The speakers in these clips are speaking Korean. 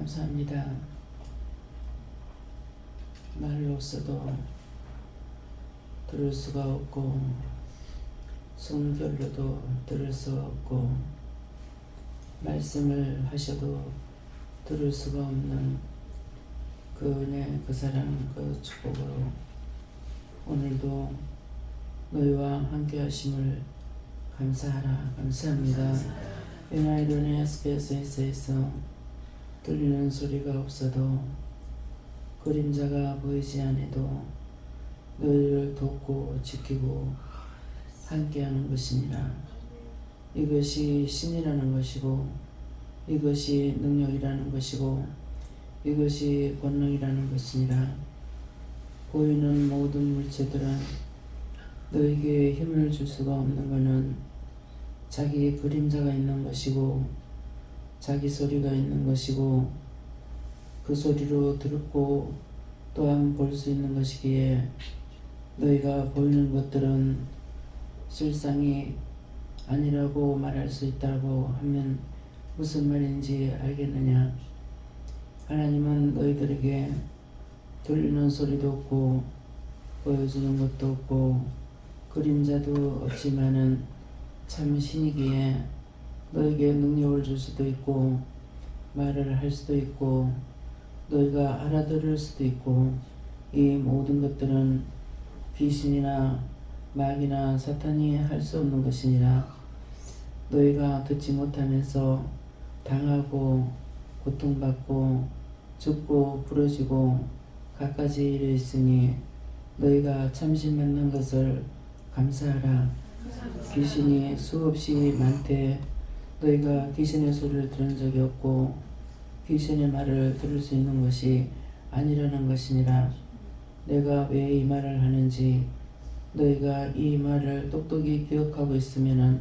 감사합니다. 말로서도 들을 수가 없고 성결로도 들을 수가 없고 말씀을 하셔도 들을 수가 없는 그 은혜, 그 사랑, 그 축복으로 오늘도 너희와 함께 하심을 감사하라. 감사합니다. 은하이론의 SBS에서 들리는 소리가 없어도 그림자가 보이지 않아도 너희를 돕고 지키고 함께하는 것이니라. 이것이 신이라는 것이고 이것이 능력이라는 것이고 이것이 권능이라는 것이니라. 보이는 모든 물체들은 너에게 힘을 줄 수가 없는 것은 자기 그림자가 있는 것이고 자기 소리가 있는 것이고 그 소리로 듣고 또한 볼 수 있는 것이기에 너희가 보이는 것들은 실상이 아니라고 말할 수 있다고 하면 무슨 말인지 알겠느냐? 하나님은 너희들에게 들리는 소리도 없고 보여주는 것도 없고 그림자도 없지만은 참 신이기에 너에게 능력을 줄 수도 있고 말을 할 수도 있고 너희가 알아들을 수도 있고 이 모든 것들은 귀신이나 마귀나 사탄이 할 수 없는 것이니라. 너희가 듣지 못하면서 당하고 고통받고 죽고 부러지고 갖가지 일이 있으니 너희가 참심 받는 것을 감사하라. 귀신이 수없이 많되 너희가 귀신의 소리를 들은 적이 없고 귀신의 말을 들을 수 있는 것이 아니라는 것이니라. 내가 왜 이 말을 하는지 너희가 이 말을 똑똑히 기억하고 있으면은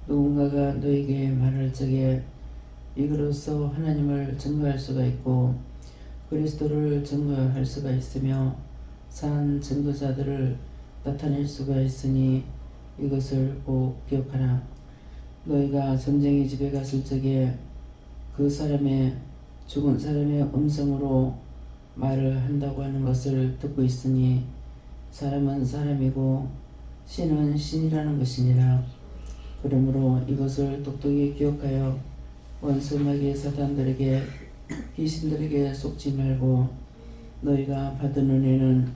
누군가가 너에게 말할 적에 이것으로 하나님을 증거할 수가 있고 그리스도를 증거할 수가 있으며 산 증거자들을 나타낼 수가 있으니 이것을 꼭 기억하라. 너희가 전쟁의 집에 갔을 적에 그 사람의 죽은 사람의 음성으로 말을 한다고 하는 것을 듣고 있으니 사람은 사람이고 신은 신이라는 것이니라. 그러므로 이것을 똑똑히 기억하여 원수 마귀의 사탄들에게 귀신들에게 속지 말고 너희가 받은 은혜는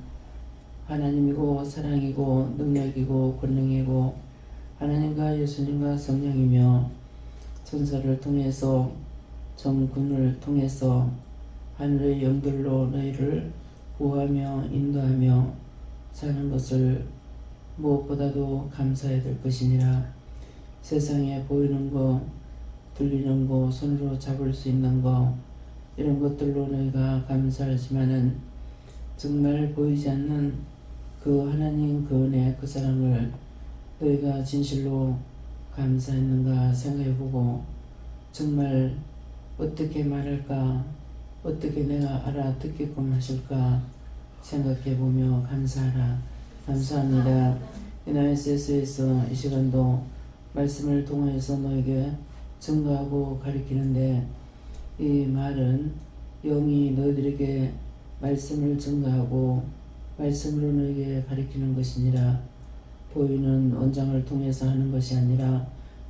하나님이고 사랑이고 능력이고 권능이고 하나님과 예수님과 성령이며 천사를 통해서 정군을 통해서 하늘의 영들로 너희를 구하며 인도하며 사는 것을 무엇보다도 감사해야 될 것이니라. 세상에 보이는 거, 들리는 거, 손으로 잡을 수 있는 거 이런 것들로 너희가 감사하지만은 정말 보이지 않는 그 하나님 그 은혜 그 사랑을 너희가 진실로 감사했는가 생각해보고 정말 어떻게 말할까 어떻게 내가 알아듣게끔 하실까 생각해보며 감사하라. 감사합니다. NISS에서 이 시간도 말씀을 통해서 너에게 증거하고 가르치는데 이 말은 영이 너희들에게 말씀을 증거하고 말씀으로 너에게 가르치는 것이니라. 보이는 원장을 통해서 하는 것이 아니라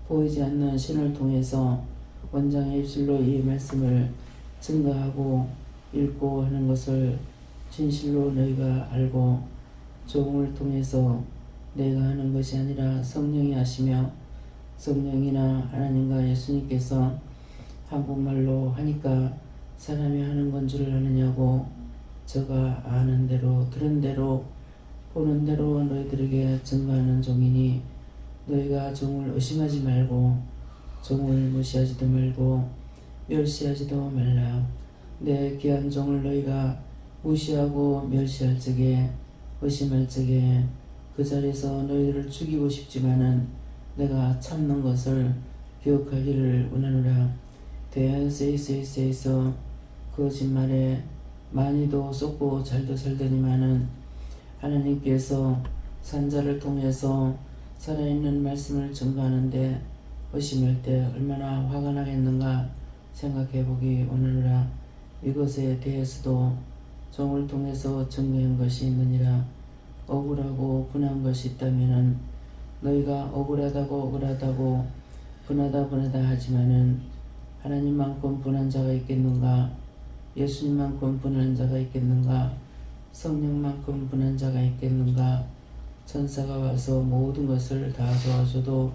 보이지 않는 신을 통해서 원장의 입술로 이 말씀을 증거하고 읽고 하는 것을 진실로 너희가 알고 종을 통해서 내가 하는 것이 아니라 성령이 하시며 성령이나 하나님과 예수님께서 한국말로 하니까 사람이 하는 건 줄 아느냐고 저가 아는 대로 들은 대로 보는 대로 너희들에게 증거하는 종이니 너희가 종을 의심하지 말고 종을 무시하지도 말고 멸시하지도 말라. 내 귀한 종을 너희가 무시하고 멸시할 적에 의심할 적에 그 자리에서 너희들을 죽이고 싶지만은 내가 참는 것을 기억하기를 원하노라. 대세에서 거짓말에 많이도 쏟고 잘도 살더니만은 하나님께서 산자를 통해서 살아있는 말씀을 증거하는데 의심할 때 얼마나 화가 나겠는가 생각해보기 오느니라. 이것에 대해서도 종을 통해서 증거한 것이 있느니라. 억울하고 분한 것이 있다면은 너희가 억울하다고 분하다 하지만은 하나님만큼 분한 자가 있겠는가? 예수님만큼 분한 자가 있겠는가? 성령만큼 분한 자가 있겠는가? 천사가 와서 모든 것을 다 도와줘도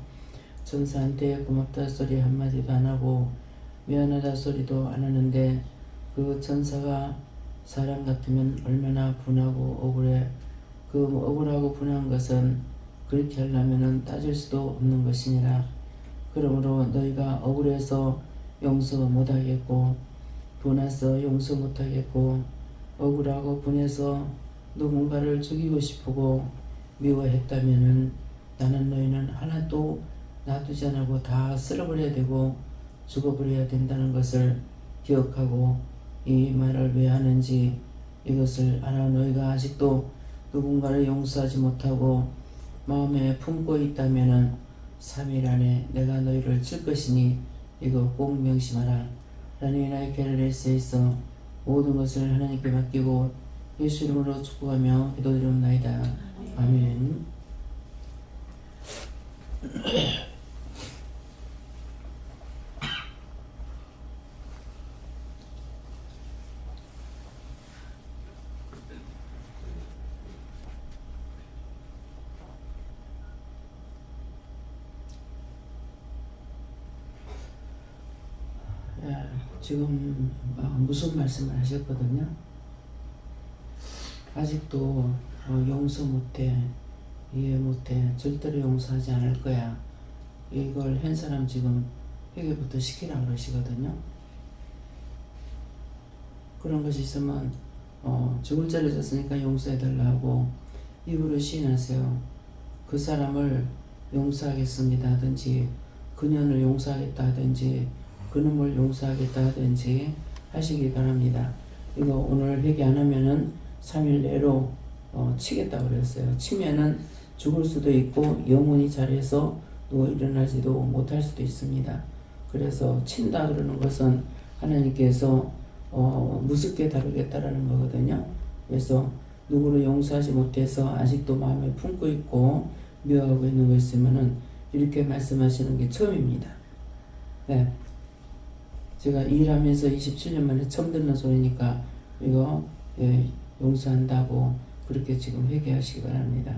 천사한테 고맙다 소리 한마디도 안 하고 미안하다 소리도 안 하는데 그 천사가 사람 같으면 얼마나 분하고 억울해. 그 억울하고 분한 것은 그렇게 하려면은 따질 수도 없는 것이니라. 그러므로 너희가 억울해서 용서 못하겠고 분해서 용서 못하겠고 억울하고 분해서 누군가를 죽이고 싶고 미워했다면은 나는 너희는 하나도 놔두지 않고 다 쓸어버려야 되고 죽어버려야 된다는 것을 기억하고 이 말을 왜 하는지 이것을 알아. 너희가 아직도 누군가를 용서하지 못하고 마음에 품고 있다면은 3일 안에 내가 너희를 칠 것이니 이거 꼭 명심하라. 하나님이 나의 게르레스에 있어 모든 것을 하나님께 맡기고 예수 이름으로 축복하며 기도드리옵나이다. 아멘. 지금 무슨 말씀을 하셨거든요. 아직도 용서 못해, 이해 못해, 절대로 용서하지 않을 거야. 이걸 한 사람 지금 회개부터 시키라 그러시거든요. 그런 것이 있으면 죽을 죄를 졌으니까 용서해달라고 입으로 시인하세요. 그 사람을 용서하겠습니다 하든지 그년을 용서하겠다 하든지 그놈을 용서하겠다 하든지 하시기 바랍니다. 이거 오늘 회개 안 하면은 3일 내로 치겠다 그랬어요. 치면은 죽을 수도 있고 영원히 자리에서 누워 일어나지도 못할 수도 있습니다. 그래서 친다 그러는 것은 하나님께서 무섭게 다루겠다라는 거거든요. 그래서 누구를 용서하지 못해서 아직도 마음에 품고 있고 미워하고 있는 거 있으면은 이렇게 말씀하시는 게 처음입니다. 네. 제가 일하면서 27년 만에 처음 듣는 소리니까 이거 용서한다고 그렇게 지금 회개하시기 바랍니다.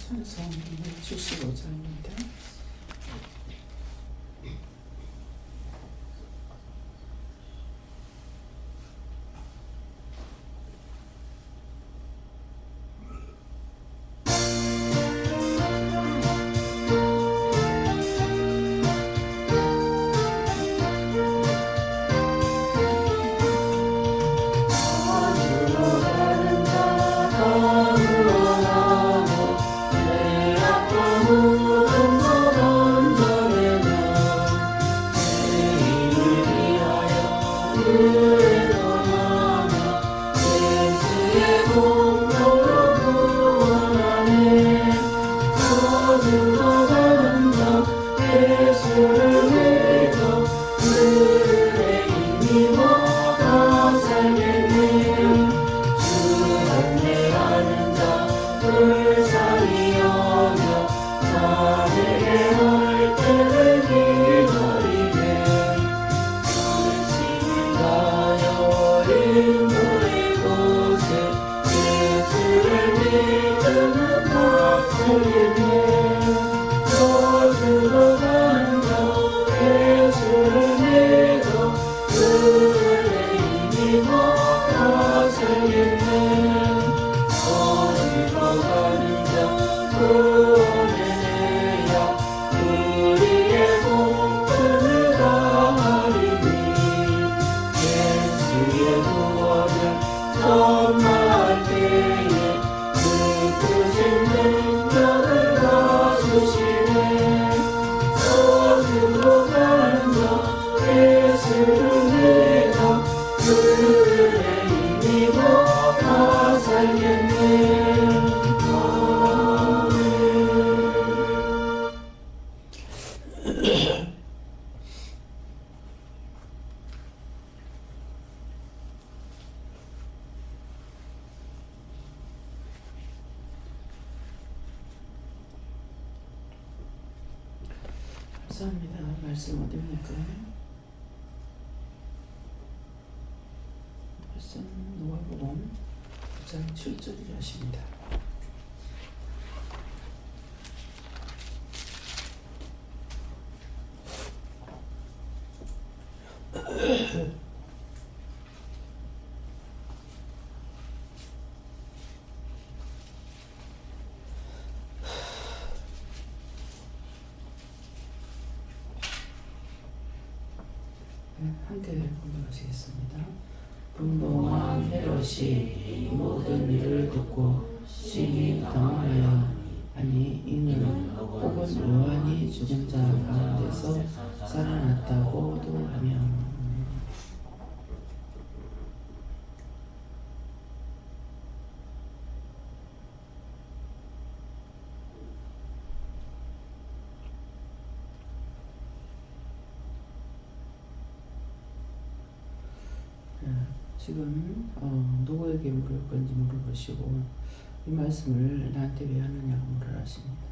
찬송 75장입니다. 감사합니다. 말씀 어디입니까? 말씀 누가복음 9장 7절이라 하십니다. 함께 공부하시겠습니다. 분봉왕 헤롯이 이 모든 일을 듣고 심히 당황하여 아니 이는 혹은 요한이 죽은 자 가운데서 살아났다고도 하며 지금 누구에게 물을 건지 물어보시고 이 말씀을 나한테 왜 하느냐고 물으라 하십니다.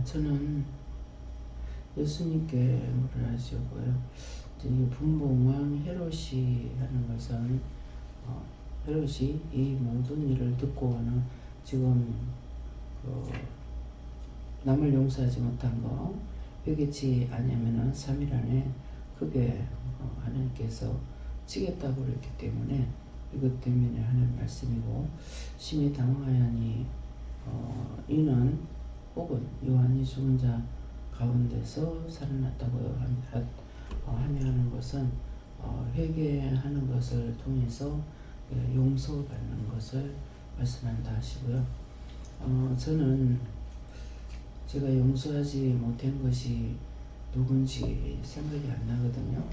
저는 예수님께 물을 하시고요. 이 분봉왕 헤롯이 하는 것은 헤롯이 이 모든 일을 듣고는 지금 남을 용서하지 못한 거 회개치 아니면은 3일 안에 크게 하나님께서 치겠다고 그랬기 때문에 이것 때문에 하는 말씀이고 심히 당황하니 이는 혹은 요한이 죽은 자 가운데서 살아났다고 하며 하는 것은 회개하는 것을 통해서 용서받는 것을 말씀한다 하시고요. 저는 제가 용서하지 못한 것이 누군지 생각이 안 나거든요.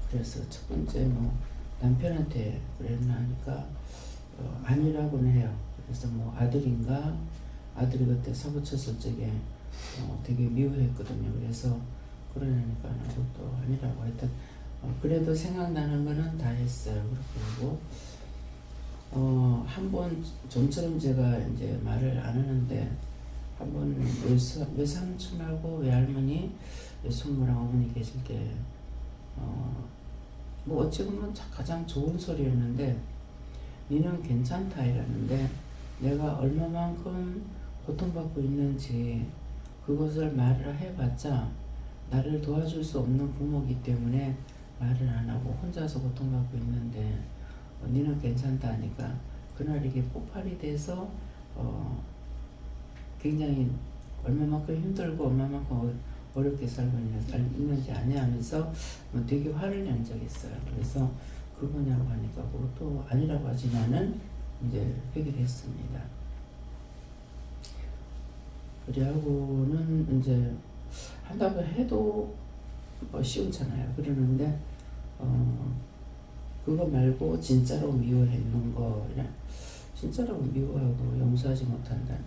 그래서 첫 번째 뭐 남편한테 그랬나 하니까 아니라고는 해요. 그래서 뭐 아들인가, 아들이 그때 사고 쳤을 적에 되게 미워했거든요. 그래서 그러니까 그것도 아니라고 하여튼 그래도 생각나는 거는 다 했어요. 그렇게 하고 한 번 좀처럼 제가 이제 말을 안 하는데 한 번 외삼촌하고 외할머니, 외숙모랑 어머니 계실 때 뭐 어찌 보면 가장 좋은 소리였는데 니는 괜찮다 이랬는데 내가 얼마만큼 고통받고 있는지 그것을 말을 해봤자 나를 도와줄 수 없는 부모이기 때문에 말을 안 하고 혼자서 고통받고 있는데 니는 괜찮다 하니까 그날 이게 폭발이 돼서 굉장히 얼마만큼 힘들고 얼마만큼 어렵게 살고 있는지 아냐 하면서 되게 화를 낸 적이 있어요. 그래서 그거냐고 하니까 그것도 아니라고 하지만은 이제 해결했습니다. 그래하고는 이제 한다고 해도 쉬운잖아요. 그러는데 그거 말고 진짜로 미워했는 거, 진짜로 미워하고 용서하지 못한다.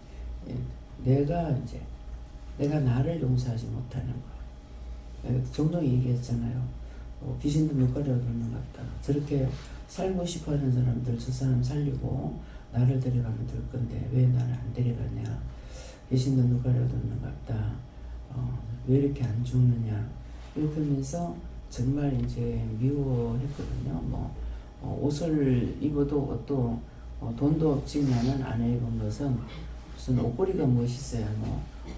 내가 나를 용서하지 못하는 거. 종종 얘기했잖아요. 귀신도 눈가리 얻는 것 같다. 저렇게 살고 싶어 하는 사람들 저 사람 살리고 나를 데려가면 될 건데 왜 나를 안 데려가냐. 귀신도 눈가리 얻는 것 같다. 왜 이렇게 안 죽느냐. 이렇게 하면서 정말 이제 미워했거든요. 옷을 입어도 또 돈도 없지만은 안 입은 것은 무슨 옷걸이가 멋있어야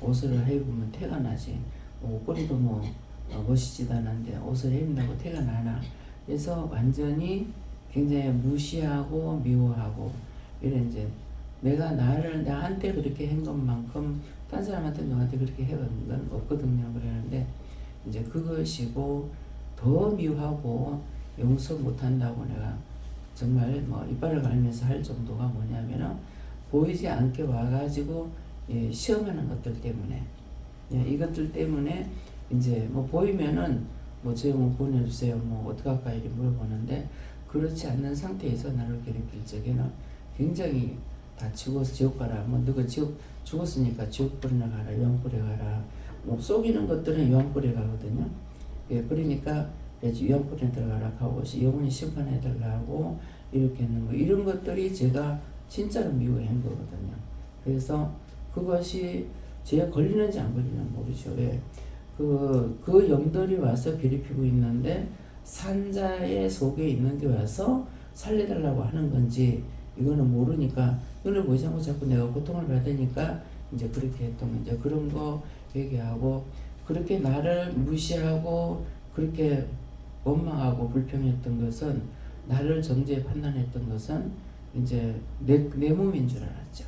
옷을 해입으면 태가 나지. 옷걸이도 멋있지도 않은데 옷을 해입는다고 태가 나나. 그래서 완전히 굉장히 무시하고 미워하고 이런 이제 내가 나한테 그렇게 한 것만큼 딴 사람한테 너한테 그렇게 해본 건 없거든요. 그러는데 이제 그것이고 더 미워하고 용서 못한다고 내가 정말 이빨을 갈면서 할 정도가 뭐냐면은 보이지 않게 와가지고 시험하는 것들 때문에 이것들 때문에 이제 보이면은 저 보내주세요 어떡할까 이렇게 물어보는데 그렇지 않는 상태에서 나를 괴롭힐 적에는 굉장히 다 죽어서 지옥 가라 너가 죽었으니까 지옥 불에 가라 유황불에 가라 속이는 것들은 유황불에 가거든요. 그러니까 유황불에 들어가라 하고 영원히 심판에 들어가고 이렇게 하는 거 이런 것들이 제가 진짜로 미워한 거거든요. 그래서 그것이 제가 걸리는지 안 걸리는지 모르죠. 그 영들이 와서 괴롭히고 있는데 산자의 속에 있는 게 와서 살려달라고 하는 건지 이거는 모르니까 눈을 보이지 않고 자꾸 내가 고통을 받으니까 이제 그렇게 했던 이제 그런 거 얘기하고 그렇게 나를 무시하고 그렇게 원망하고 불평했던 것은 나를 정죄 판단했던 것은 이제 내 몸인 줄 알았죠.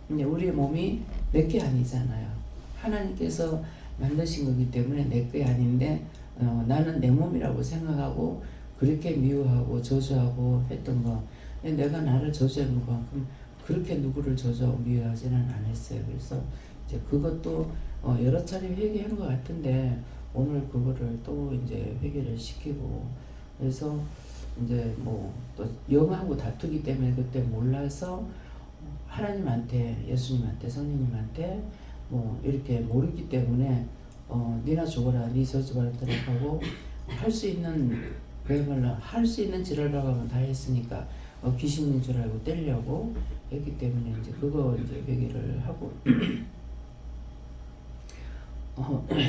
근데 우리 몸이 내 게 아니잖아요. 하나님께서 만드신 거기 때문에 내 게 아닌데 나는 내 몸이라고 생각하고 그렇게 미워하고 저주하고 했던 거. 내가 나를 저주한 것만큼 그렇게 누구를 저주하고 미워하지는 않았어요. 그래서 이제 그것도 여러 차례 회개한 것 같은데 오늘 그거를 또 이제 회개를 시키고 그래서 이제 또 영하고 다투기 때문에 그때 몰라서 하나님한테 예수님한테 성령님한테 이렇게 모르기 때문에 니나 죽어라 니 저주받도록 하고 할 수 있는 그야말로 할 수 있는 지랄라고 하면 다 했으니까 귀신인 줄 알고 때리려고 했기 때문에 이제 그거 이제 회개를 하고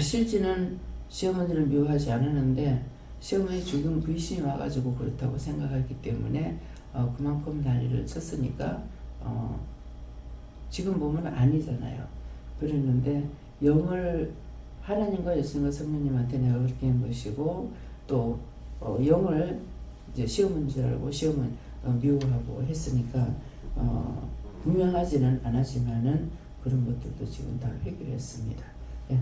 실제는 시어머니를 미워하지 않았는데 시어머니 죽은 귀신이 와가지고 그렇다고 생각했기 때문에 그만큼 난리를 쳤으니까 지금 보면 아니잖아요. 그랬는데 영을 하나님과 예수님과 성령님한테 내가 그렇게 한 것이고 또 영을 이제 시어머니인 줄 알고 시어머니 미워하고 했으니까 분명하지는 않았지만은 그런 것들도 지금 다 해결했습니다. 예.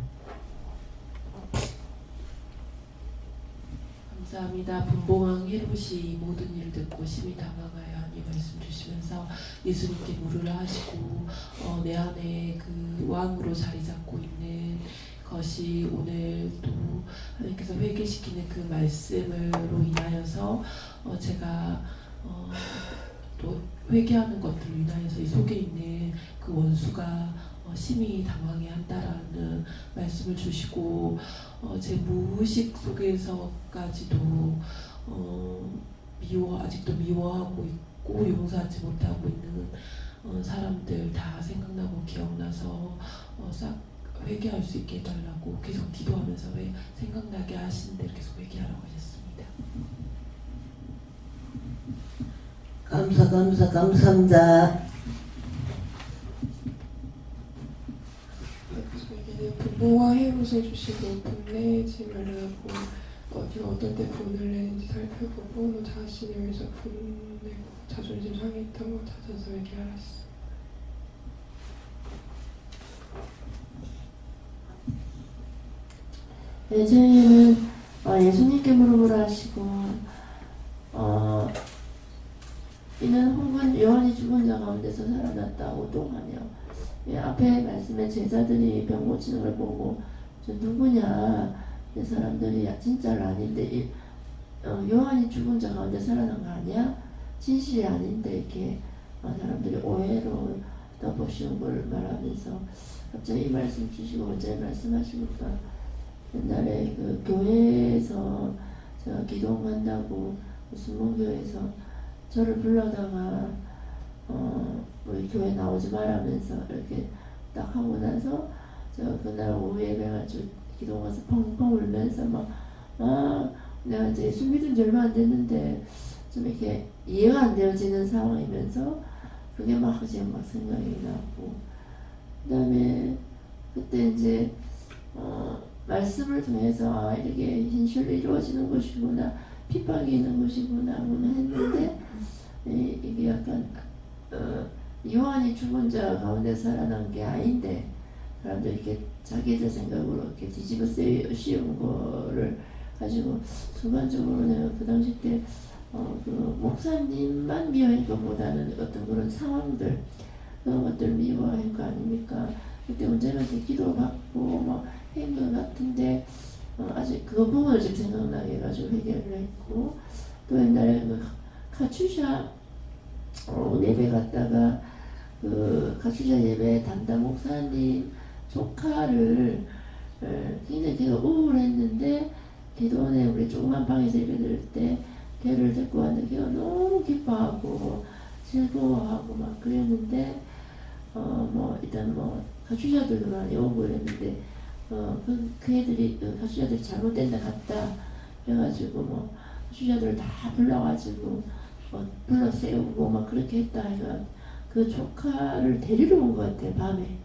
감사합니다. 분봉왕 헤롯이 모든 일을 듣고 심히 당황하여 분명히 말씀 주시면서 예수님께 물으라 하시고 내 안에 그 왕으로 자리 잡고 있는 것이 오늘 또 하나님께서 회개시키는 그 말씀으로 인하여서 제가 또 회개하는 것들로 인하여서 이 속에 있는 그 원수가 심히 당황해 한다라는 말씀을 주시고 제 무의식 속에서까지도 아직도 미워하고 있고 용서하지 못하고 있는 사람들 다 생각나고 기억나서 싹 회개할 수 있게 해달라고 계속 기도하면서 생각나게 하시는 대로 계속 회개하라고 하셨습니다. 감사합니다. 분노와 해로서 주시고 분내짐을 하고 어떤 때 분을 내는지 살펴보고 너 자신을 위해서 분내고 자존심 상했던 거 찾아서 얘기하랬어. 네, 저희는 예수님께 물어보라 하시고 이는 혹은 요한이 죽은 자 가운데서 살아났다고 또 하며 앞에 말씀에 제자들이 병 고치는 걸 보고 저 누구냐 이 사람들이 진짜는 아닌데 요한이 죽은 자 가운데 살아난 거 아니야? 진실이 아닌데 이렇게 사람들이 오해로 덮어씌운 걸 말하면서 갑자기 이 말씀 주시고 언제 말씀하시니까 옛날에 그 교회에서 제가 기도 간다고 순문교회에서 저를 불러다가 우리 교회 나오지 말라면서 이렇게 딱 하고 나서 제가 그날 오후 예배가지고 기도 가서 펑펑 울면서 내가 이제 예수 믿은 지 얼마 안 됐는데 좀 이렇게 이해가 안 되어지는 상황이면서 그게 막 지금 막 생각이 나고 그 다음에 그때 이제 말씀을 통해서 이렇게 현실로 이루어지는 것이구나 핍박이 있는 것이구나 했는데 이게 약간 요한이 죽은 자 가운데 살아난 게 아닌데 사람들이 이렇게 자기들 생각으로 이렇게 뒤집어 씌운 거를 가지고 순간적으로 내가 그 당시 때 그 목사님만 미워한 것보다는 어떤 그런 상황들 그런 것들 미워한 거 아닙니까? 그때 언제한테 기도받고 막 한 것 같은데 아직 그 부분을 좀 생각나게 해가지고 회개를 했고 또 옛날에 그 카츄샤 예배 갔다가 그 카츄샤 예배 담당 목사님 조카를 굉장히 걔가 우울했는데 기도원에 우리 조그만 방에서 예배 드릴 때 걔를 데리고 왔는데 걔가 너무 기뻐하고 즐거워하고 막 그랬는데 일단 카츄샤들도 많이 오고 그랬는데 그 애들이 카츄샤들이 잘못된 데 갔다 그래가지고 카츄샤들을 다 불러가지고 불러 세우고 막 그렇게 했다 해가 그 조카를 데리러 온 것 같아 밤에.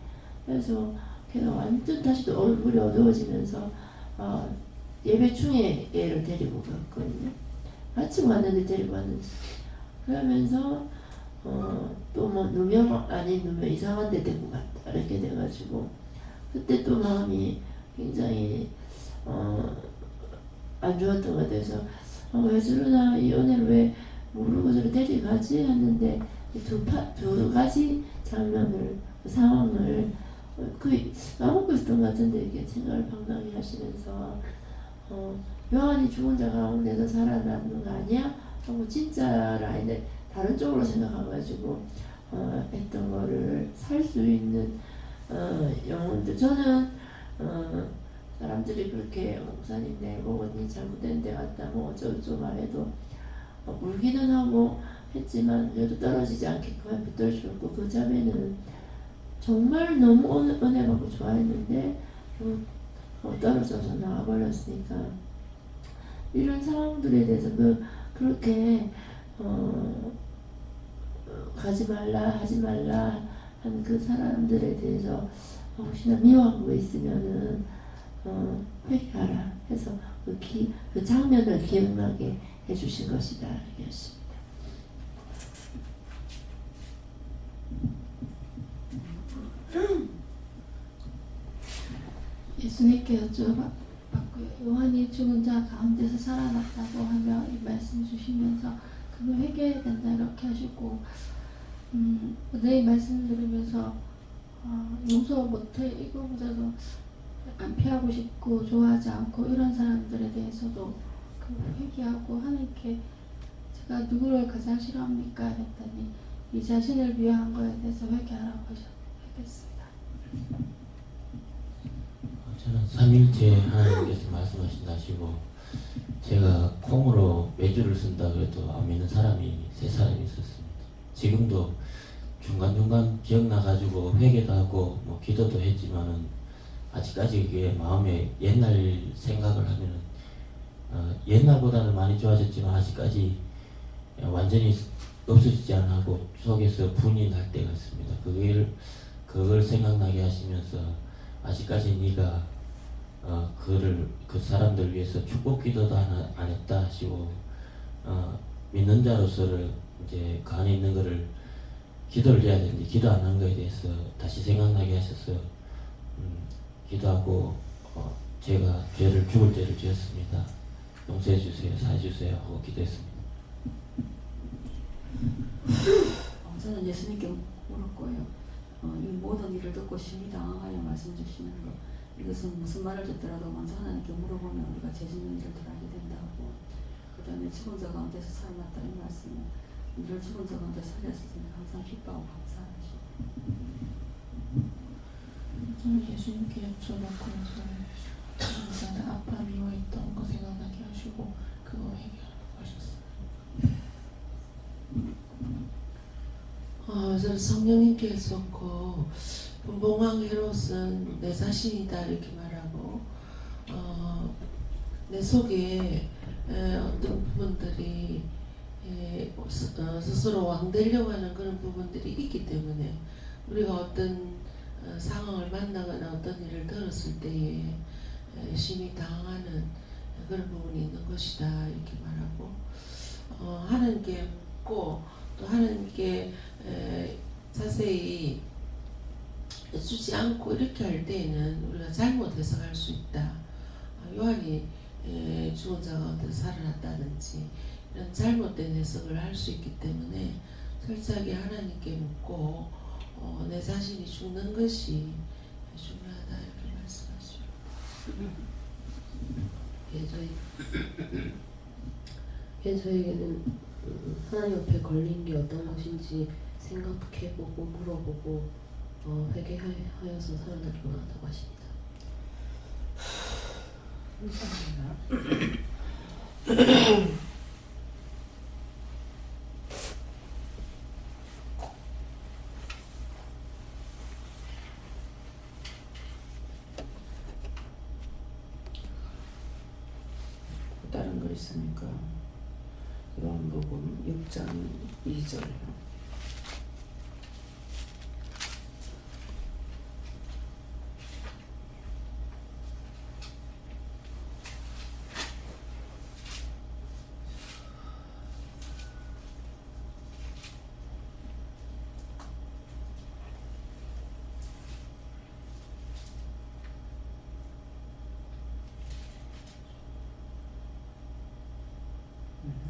그래서 걔가 완전 다시 또 얼굴이 어두워지면서 예배 중에 얘를 데리고 갔거든요. 같이 왔는데 데리고 왔는데 그러면서 또 누명 아닌 누명 이상한 데 데리고 갔다 이렇게 돼가지고 그때 또 마음이 굉장히 안 좋았던 것 같아서 왜 저러나 이 은혜를 왜 모르고 저를 데려가지 했는데 두 가지 장면을 상황을 거의 까먹고 있었던 것 같은데 이렇게 생각을 방랑히 하시면서 요한이 죽은 자 가운데서 살아나는 거 아니야? 하고 진짜를 아닌데 다른 쪽으로 생각해가지고 했던 거를 살 수 있는 영혼들 저는 사람들이 그렇게 목사님 내보고 니 잘못된 데 갔다 어쩌고저쩌고 말해도 울기는 하고 했지만 그래도 떨어지지 않게끔 붙들 수 없고 그 자매는 정말 너무 은혜 받고 좋아했는데 떨어져서 나와버렸으니까 이런 상황들에 대해서 그렇게 가지 말라 하지 말라 한 그 사람들에 대해서 혹시나 미워하고 있으면은 회개하라 해서 그 장면을 기억나게 해주신 것이다 이렇게 했습니다. 예수님께 여쭤봤고요. 요한이 죽은 자 가운데서 살아났다고 하며 이 말씀 주시면서 그거 회개해야 된다 이렇게 하시고 내 말씀 들으면서 용서 못해 이거보다도 약간 피하고 싶고 좋아하지 않고 이런 사람들에 대해서도 그 회개하고 하나님께 제가 누구를 가장 싫어합니까 했더니 이 자신을 위한 거에 대해서 회개하라고 하겠습니다. 저는 삼일째 하나님께서 말씀하신다시고 제가 콩으로 매주를 쓴다고 해도 안 믿는 사람이 3사람이 있었습니다. 지금도 중간중간 기억나가지고 회개도 하고 뭐 기도도 했지만은 아직까지 그게 마음에 옛날 생각을 하면은 옛날보다는 많이 좋아졌지만 아직까지 완전히 없어지지 않고 속에서 분이 날 때가 있습니다. 그걸 생각나게 하시면서 아직까지 네가 그 사람들 위해서 축복 기도도 안 했다 하시고 믿는 자로서를 이제 그 안에 있는 거를 기도를 해야 되는데 기도 안 한 거에 대해서 다시 생각나게 하셔서 기도하고 제가 죽을 죄를 지었습니다. 용서해 주세요, 사해 주세요 하고 기도했습니다. 저는 예수님께 물었고요. 이 모든 일을 듣고 심히 당황하여 말씀 주시는 것, 이것은 무슨 말을 듣더라도 먼저 하나님께 물어보면 우리가 죄 짓는 일을 덜 하게 된다고. 그 다음에 죽은 자 가운데서 살아났다 이 말씀은 이를 죽은 자 가운데 살렸을 때는 항상 기뻐하고 감사하시고. 저는 예수님께 여쭤봤고 저는 아빠 미워했던 거 생각나게 하시고 그거 해결하라고 하셨어요. 저는 성령님께서 분봉왕 헤롯은 내 자신이다 이렇게 말하고 내 속에 어떤 부분들이 스스로 왕 되려고 하는 그런 부분들이 있기 때문에 우리가 어떤 상황을 만나거나 어떤 일을 들었을 때에 심히 당하는 그런 부분이 있는 것이다 이렇게 말하고 하나님께 묻고 또 하나님께 자세히 주지 않고 이렇게 할 때에는 우리가 잘못 해석할 수 있다. 요한이 죽은 자 가운데서 살아났다든지 이런 잘못된 해석을 할 수 있기 때문에 철저하게 하나님께 묻고 내 자신이 죽는 것이 중요하다 이렇게 말씀하시죠. 저에게는 하나님 앞에 걸린 게 어떤 것인지 생각해보고 물어보고 회개하여서 살아나기 원한다고 하십니다. 감사합니다. 다른 거 있습니까? 요한복음 6장 2절.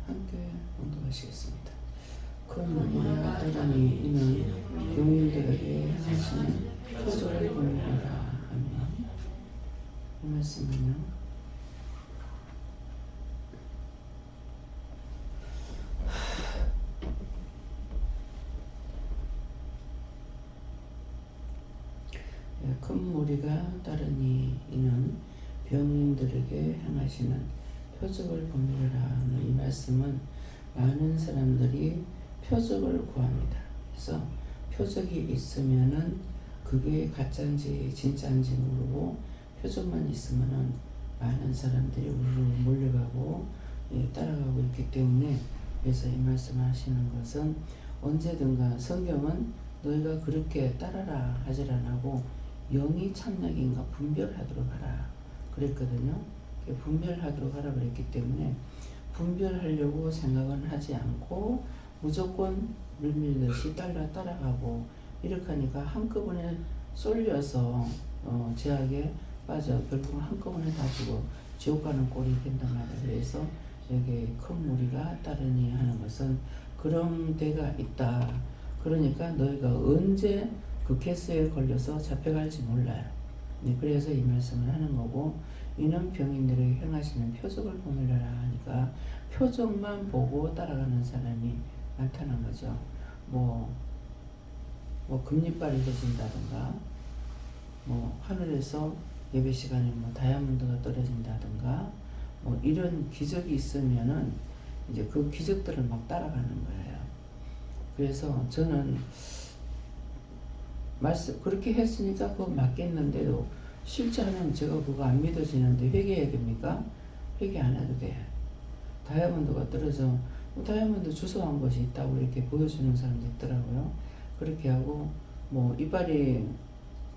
함께 공부하시겠습니다. 그러나 아들아니 이는 용인들에게 하시는 표적을 보내라. 아멘. 이 말씀은요. 큰 무리가 따르니 이는 병인들에게 행하시는 표적을 보내라는 이 말씀은 많은 사람들이 표적을 구합니다. 그래서 표적이 있으면은 그게 가짜인지 진짜인지 모르고 표적만 있으면은 많은 사람들이 우르르 몰려가고 따라가고 있기 때문에 그래서 이 말씀을 하시는 것은 언제든가 성경은 너희가 그렇게 따라라 하질 않고 영이 참약인가 분별하도록 하라 그랬거든요. 분별하도록 하라 그랬기 때문에 분별하려고 생각은 하지 않고 무조건 물밀듯이 따라가고 이렇게 하니까 한꺼번에 쏠려서 제약에 빠져 결국 한꺼번에 다 죽어 지옥 가는 꼴이 된단 말이에요. 그래서 여기 큰 무리가 따르니 하는 것은 그런 데가 있다. 그러니까 너희가 언제 그 개수에 걸려서 잡혀갈지 몰라요. 네, 그래서 이 말씀을 하는 거고, 이는 병인들에게 행하시는 표적을 보느라 하니까 표적만 보고 따라가는 사람이 나타난 거죠. 뭐 금리발이 터진다든가, 뭐 하늘에서 예배 시간에 뭐 다이아몬드가 떨어진다든가, 뭐 이런 기적이 있으면은 이제 그 기적들을 막 따라가는 거예요. 그래서 저는 말씀 그렇게 했으니까 그거 맞겠는데도 실제 하면 제가 그거 안 믿어지는데 회개해야 됩니까? 회개 안 해도 돼. 다이아몬드가 떨어져, 다이아몬드 주소한 것이 있다고 이렇게 보여주는 사람도 있더라고요. 그렇게 하고 뭐 이빨이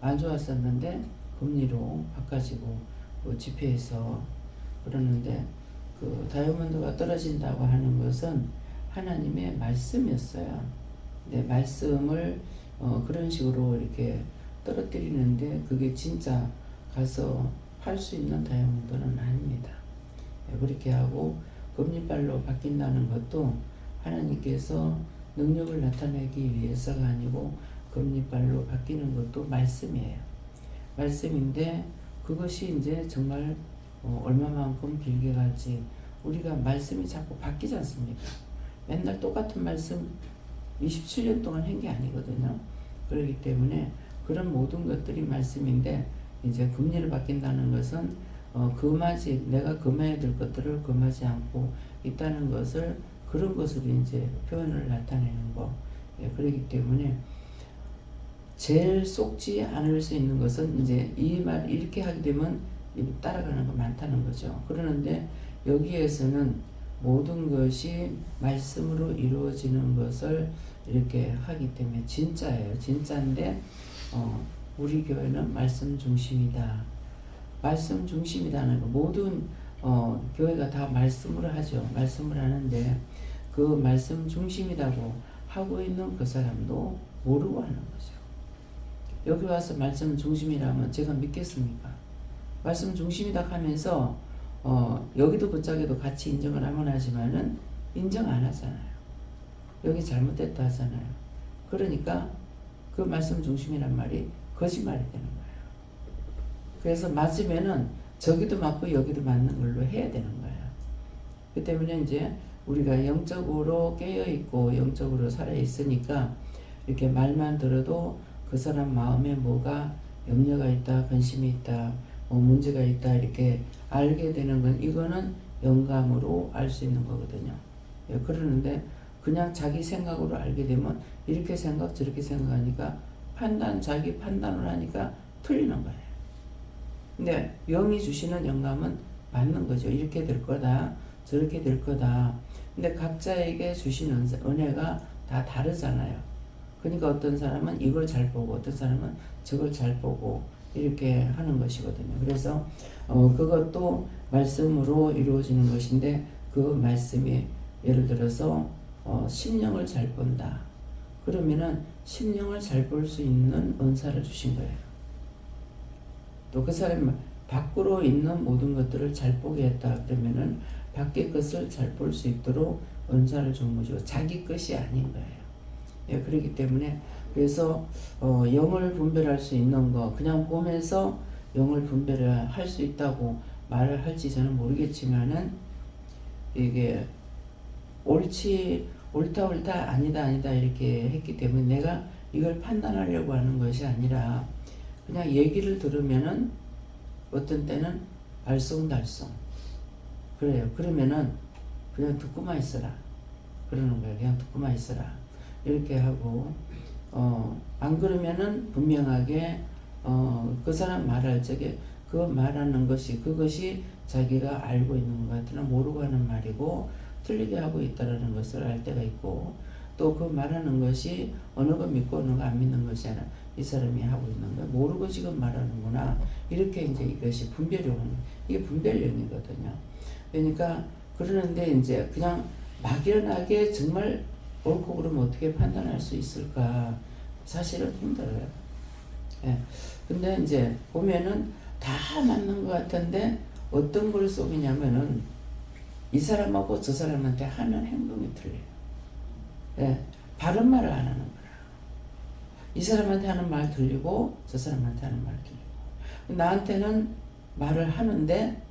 안 좋았었는데 금리로 바꿔지고 그 집회에서 그러는데, 그 다이아몬드가 떨어진다고 하는 것은 하나님의 말씀이었어요. 근데 말씀을 그런 식으로 이렇게 떨어뜨리는데 그게 진짜 가서 팔 수 있는 다이아몬드는 아닙니다. 그렇게 하고 금리발로 바뀐다는 것도 하나님께서 능력을 나타내기 위해서가 아니고 금리발로 바뀌는 것도 말씀이에요. 말씀인데 그것이 이제 정말 얼마만큼 길게 갈지, 우리가 말씀이 자꾸 바뀌지 않습니까? 맨날 똑같은 말씀 27년 동안 한 게 아니거든요. 그렇기 때문에 그런 모든 것들이 말씀인데, 이제 금리를 바뀐다는 것은 내가 금해야 될 것들을 금하지 않고 있다는 것을, 그런 것으로 이제 표현을 나타내는 거. 예, 그렇기 때문에 제일 속지 않을 수 있는 것은 이제 이 말 이렇게 하게 되면 따라가는 거 많다는 거죠. 그러는데 여기에서는 모든 것이 말씀으로 이루어지는 것을 이렇게 하기 때문에 진짜예요. 진짜인데 우리 교회는 말씀 중심이다. 말씀 중심이라는 거, 모든 교회가 다 말씀으로 하죠. 말씀을 하는데 그 말씀 중심이라고 하고 있는 그 사람도 모르고 하는 거죠. 여기 와서 말씀 중심이라면 제가 믿겠습니까? 말씀 중심이다 하면서 여기도 그짝에도 같이 인정을 하면 하지만은 인정 안 하잖아요. 여기 잘못됐다 하잖아요. 그러니까 그 말씀 중심이란 말이 거짓말이 되는 거예요. 그래서 맞으면은 저기도 맞고 여기도 맞는 걸로 해야 되는 거예요. 그 때문에 이제 우리가 영적으로 깨어있고 영적으로 살아있으니까 이렇게 말만 들어도 그 사람 마음에 뭐가 염려가 있다, 근심이 있다, 뭐 문제가 있다 이렇게 알게 되는 건, 이거는 영감으로 알 수 있는 거거든요. 예, 그러는데 그냥 자기 생각으로 알게 되면 이렇게 생각 저렇게 생각하니까 자기 판단을 하니까 틀리는 거예요. 근데 영이 주시는 영감은 맞는 거죠. 이렇게 될 거다, 저렇게 될 거다. 근데 각자에게 주시는 은혜가 다 다르잖아요. 그러니까 어떤 사람은 이걸 잘 보고 어떤 사람은 저걸 잘 보고 이렇게 하는 것이거든요. 그래서 그것도 말씀으로 이루어지는 것인데, 그 말씀이 예를 들어서 심령을 잘 본다. 그러면은 심령을 잘 볼 수 있는 은사를 주신 거예요. 또 그 사람이 밖으로 있는 모든 것들을 잘 보게 했다. 그러면은 밖의 것을 잘 볼 수 있도록 은사를 준 거죠. 자기 것이 아닌 거예요. 예, 그렇기 때문에 그래서 영을 분별할 수 있는 거, 그냥 보면서 영을 분별을 할 수 있다고 말을 할지 저는 모르겠지만은, 이게 옳다 아니다 이렇게 했기 때문에 내가 이걸 판단하려고 하는 것이 아니라 그냥 얘기를 들으면은 어떤 때는 알쏭달쏭 그래요. 그러면은 그냥 듣고만 있어라 그러는 거예요. 그냥 듣고만 있어라 이렇게 하고, 안 그러면은 분명하게 그 사람 말할 적에 그 말하는 것이, 그것이 자기가 알고 있는 것 같으나 모르고 하는 말이고 틀리게 하고 있다는 것을 알 때가 있고, 또 그 말하는 것이 어느 거 믿고 어느 거 안 믿는 것이 아니라 이 사람이 하고 있는 거 모르고 지금 말하는구나, 이렇게 이제 이것이 분별력은, 이게 분별력이거든요. 그러니까 그러는데 이제 그냥 막연하게 정말 옳고 그러면 어떻게 판단할 수 있을까, 사실은 힘들어요. 예. 근데 이제 보면은 다 맞는 것 같은데 어떤 걸 속이냐면은 이 사람하고 저 사람한테 하는 행동이 틀려요. 예, 바른 말을 안 하는 거라. 이 사람한테 하는 말 들리고 저 사람한테 하는 말 들리고, 나한테는 말을 하는데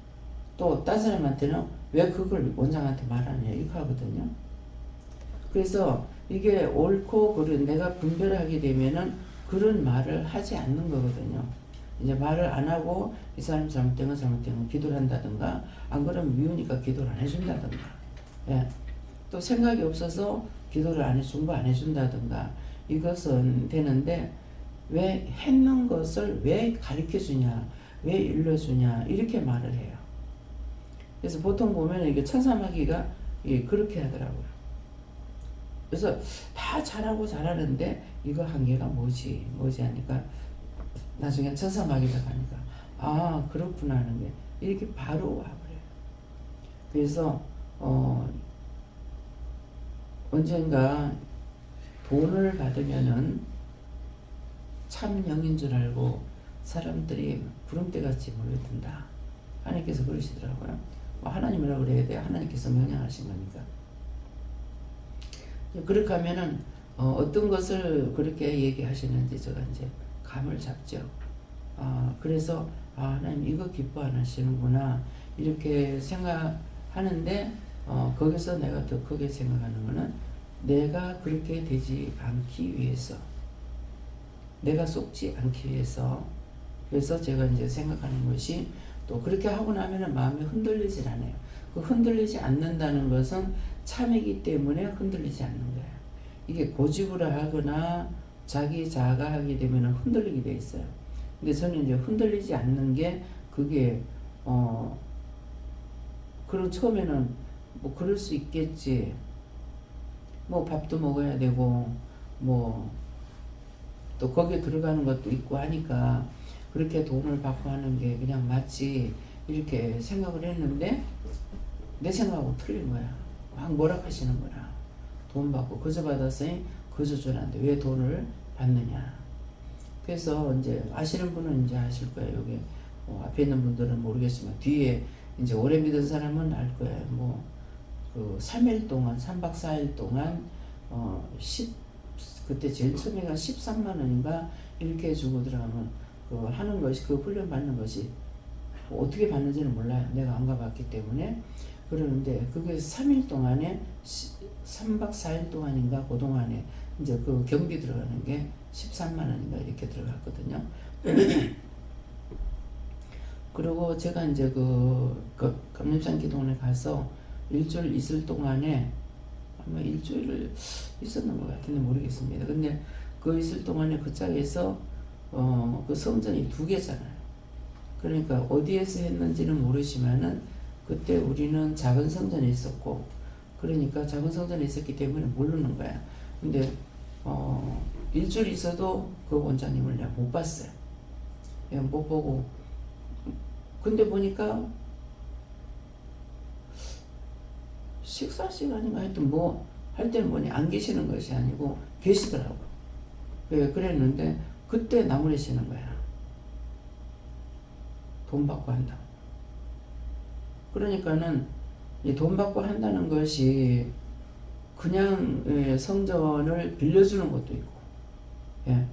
또 딴 사람한테는 왜 그걸 원장한테 말하느냐 이렇게 하거든요. 그래서 이게 옳고 그른 내가 분별하게 되면은 그런 말을 하지 않는 거거든요. 이제 말을 안 하고 이 사람 잘못된 건 잘못된 건 기도를 한다든가, 안 그러면 미우니까 기도를 안 해준다든가, 예. 또 생각이 없어서 기도를 안 해준 거 안 해준다든가, 이것은 되는데 왜 했는 것을 왜 가르쳐 주냐, 왜 일러주냐 이렇게 말을 해요. 그래서 보통 보면 이게 천사마귀가 그렇게 하더라고요. 그래서 다 잘하고 잘하는데 이거 한계가 뭐지 하니까 나중에 천사마귀가 가니까 아 그렇구나 하는 게 이렇게 바로 와버려요. 그래서 언젠가 돈을 받으면은 참 영인 줄 알고 사람들이 구름대같이 몰려든다. 하나님께서 그러시더라고요. 하나님이라고 그래야 돼. 하나님께서 명령하신 거니까. 그렇게 하면은 어떤 것을 그렇게 얘기하시는지 제가 이제 감을 잡죠. 그래서 하나님 이거 기뻐 안 하시는구나 이렇게 생각하는데 거기서 내가 더 크게 생각하는 거는 내가 그렇게 되지 않기 위해서, 내가 속지 않기 위해서. 그래서 제가 이제 생각하는 것이 또 그렇게 하고 나면은 마음이 흔들리질 않아요. 그 흔들리지 않는다는 것은 참이기 때문에 흔들리지 않는 거예요. 이게 고집으로 하거나 자기 자가하게 되면 흔들리게 돼 있어요. 근데 저는 이제 흔들리지 않는 게 그게 그런 처음에는 뭐 그럴 수 있겠지. 뭐 밥도 먹어야 되고 뭐 또 거기에 들어가는 것도 있고 하니까 그렇게 돈을 받고 하는 게 그냥 맞지 이렇게 생각을 했는데 내 생각하고 틀린 거야. 막 뭐락하시는 거야. 돈 받고 거저 받았으니 거저 주는데 왜 돈을 받느냐. 그래서 이제 아시는 분은 이제 아실 거예요. 여기 앞에 있는 분들은 모르겠지만 뒤에 이제 오래 믿은 사람은 알 거예요. 뭐 그 3일 동안 3박 4일 동안 그때 제일 처음에가 13만 원인가 이렇게 주고 들어가면 그 하는 것이, 그 훈련 받는 것이 어떻게 받는지는 몰라요. 내가 안 가봤기 때문에. 그러는데 그게 3일 동안에 3박 4일 동안인가 그 동안에 이제 그 경비 들어가는 게 13만 원인가 이렇게 들어갔거든요. 그리고 제가 이제 그 감림산 기도원에 가서 일주일 있을 동안에 아마 일주일을 있었는 것 같은데 모르겠습니다. 근데 그 있을 동안에 그 짝에서 그 성전이 2개잖아요. 그러니까 어디에서 했는지는 모르지만은 그때 우리는 작은 성전에 있었고, 그러니까 작은 성전에 있었기 때문에 모르는 거야. 근데 일주일 있어도 그 원장님을 내가 못 봤어요. 못 보고. 근데 보니까 식사 시간인가 하여튼 뭐 할 때는 뭐니 안 계시는 것이 아니고 계시더라고. 그랬는데 그때 나무래시는 거야. 돈 받고 한다고. 그러니까는 이 돈 받고 한다는 것이 그냥 성전을 빌려주는 것도 있고, 예,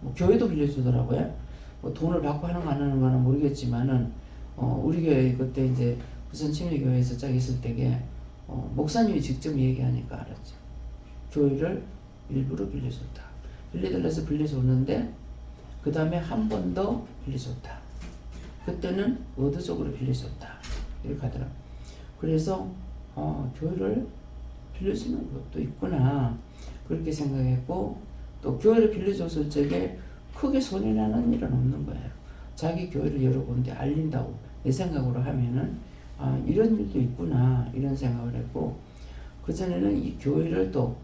뭐 교회도 빌려주더라고요. 뭐 돈을 받고 하는 거 안 하는 거는 모르겠지만은 우리 교회 그때 이제 부산 침례교회에서 짝 있을 때에 목사님이 직접 얘기하니까 알았죠. 교회를 일부러 빌려줬다. 빌려달라서 빌려줬는데 그 다음에 한 번 더 빌려줬다. 그때는 의도적으로 빌려줬다. 이렇게 하더라고요. 그래서 교회를 빌려주는 것도 있구나 그렇게 생각했고, 또 교회를 빌려줬을 적에 크게 손해나는 일은 없는 거예요. 자기 교회를 여러 군데 알린다고 내 생각으로 하면은 이런 일도 있구나 이런 생각을 했고, 그전에는 이 교회를 또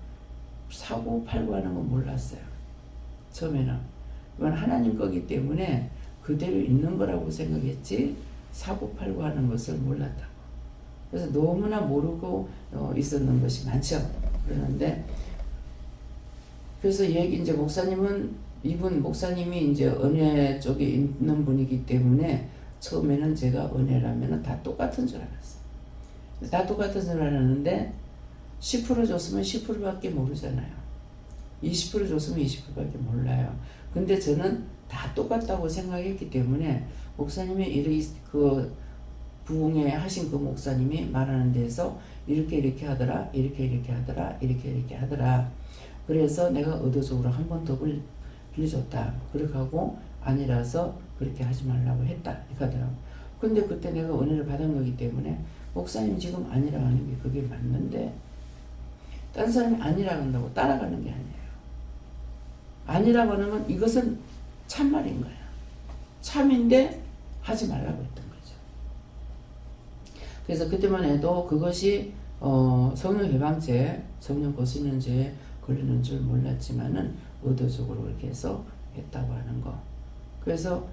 사고 팔고 하는 건 몰랐어요. 처음에는 이건 하나님 거기 때문에 그대로 있는 거라고 생각했지 사고 팔고 하는 것을 몰랐다고. 그래서 너무나 모르고 있었는 것이 많죠. 그러는데 그래서 이제 목사님은 이분 목사님이 이제 은혜 쪽에 있는 분이기 때문에 처음에는 제가 은혜라면 다 똑같은 줄 알았어요. 다 똑같은 줄 알았는데 10% 줬으면 10%밖에 모르잖아요. 20% 줬으면 20%밖에 몰라요. 근데 저는 다 똑같다고 생각했기 때문에 목사님이 그 부흥회 하신 그 목사님이 말하는 데서 이렇게 하더라, 이렇게 하더라, 이렇게 하더라. 그래서 내가 의도적으로 한 번 더 빌려줬다. 그렇게 하고 아니라서 그렇게 하지 말라고 했다. 이렇게 하더라고. 근데 그때 내가 은혜를 받은 거기 때문에 목사님 지금 아니라고 하는 게 그게 맞는데 딴 사람이 아니라고 한다고 따라가는 게 아니에요. 아니라고 하면 이것은 참말인 거야. 참인데 하지 말라고 했던 거죠. 그래서 그때만 해도 그것이 성령 해방죄, 성령 거스르는죄에 걸리는 줄 몰랐지만은 의도적으로 그렇게 해서 했다고 하는 거. 그래서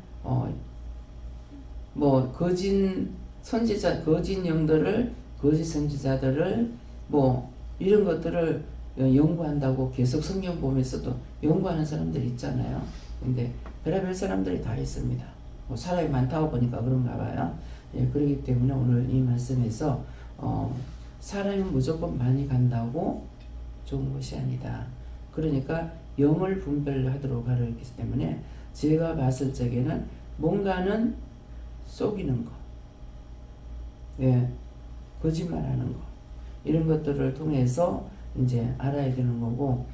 뭐 거짓 선지자, 거짓 영들을, 거짓 선지자들을 뭐 이런 것들을 연구한다고 계속 성경 보면서도 연구하는 사람들이 있잖아요. 근데 별의별 사람들이 다 있습니다. 뭐 사람이 많다고 보니까 그런가 봐요. 예, 그렇기 때문에 오늘 이 말씀에서 사람이 무조건 많이 간다고 좋은 것이 아니다. 그러니까 영을 분별하도록 하기 때문에 제가 봤을 적에는 뭔가는 속이는 거, 예, 거짓말하는 거, 이런 것들을 통해서 이제 알아야 되는 거고,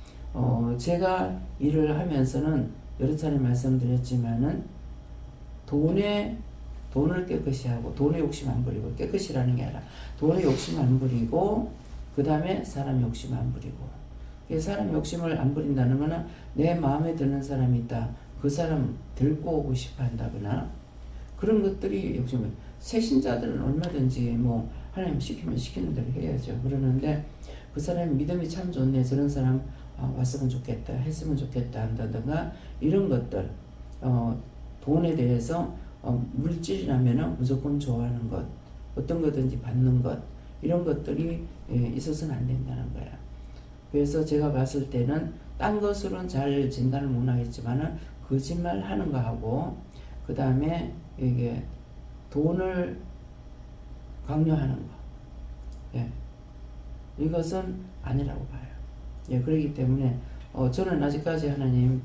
제가 일을 하면서는 여러 차례 말씀드렸지만은 돈을 깨끗이 하고 돈에 욕심 안 부리고, 깨끗이라는 게 아니라 돈에 욕심 안 부리고 그 다음에 사람 욕심 안 부리고. 사람 욕심을 안 부린다는 거는 내 마음에 드는 사람이 있다. 그 사람 들고 오고 싶어 한다거나 그런 것들이 욕심을. 새신자들은 얼마든지 뭐 하나님 시키면 시키는 대로 해야죠. 그러는데 그 사람이 믿음이 참 좋네. 저런 사람 왔으면 좋겠다. 했으면 좋겠다 한다든가 이런 것들. 돈에 대해서 물질이라면 무조건 좋아하는 것. 어떤 거든지 받는 것. 이런 것들이 있어서는 안 된다는 거야. 그래서 제가 봤을 때는 딴 것으로는 잘 진단을 못 하겠지만은 거짓말 하는 거 하고 그 다음에 이게 돈을 강요하는 거. 예. 이것은 아니라고 봐요. 예, 그렇기 때문에 저는 아직까지 하나님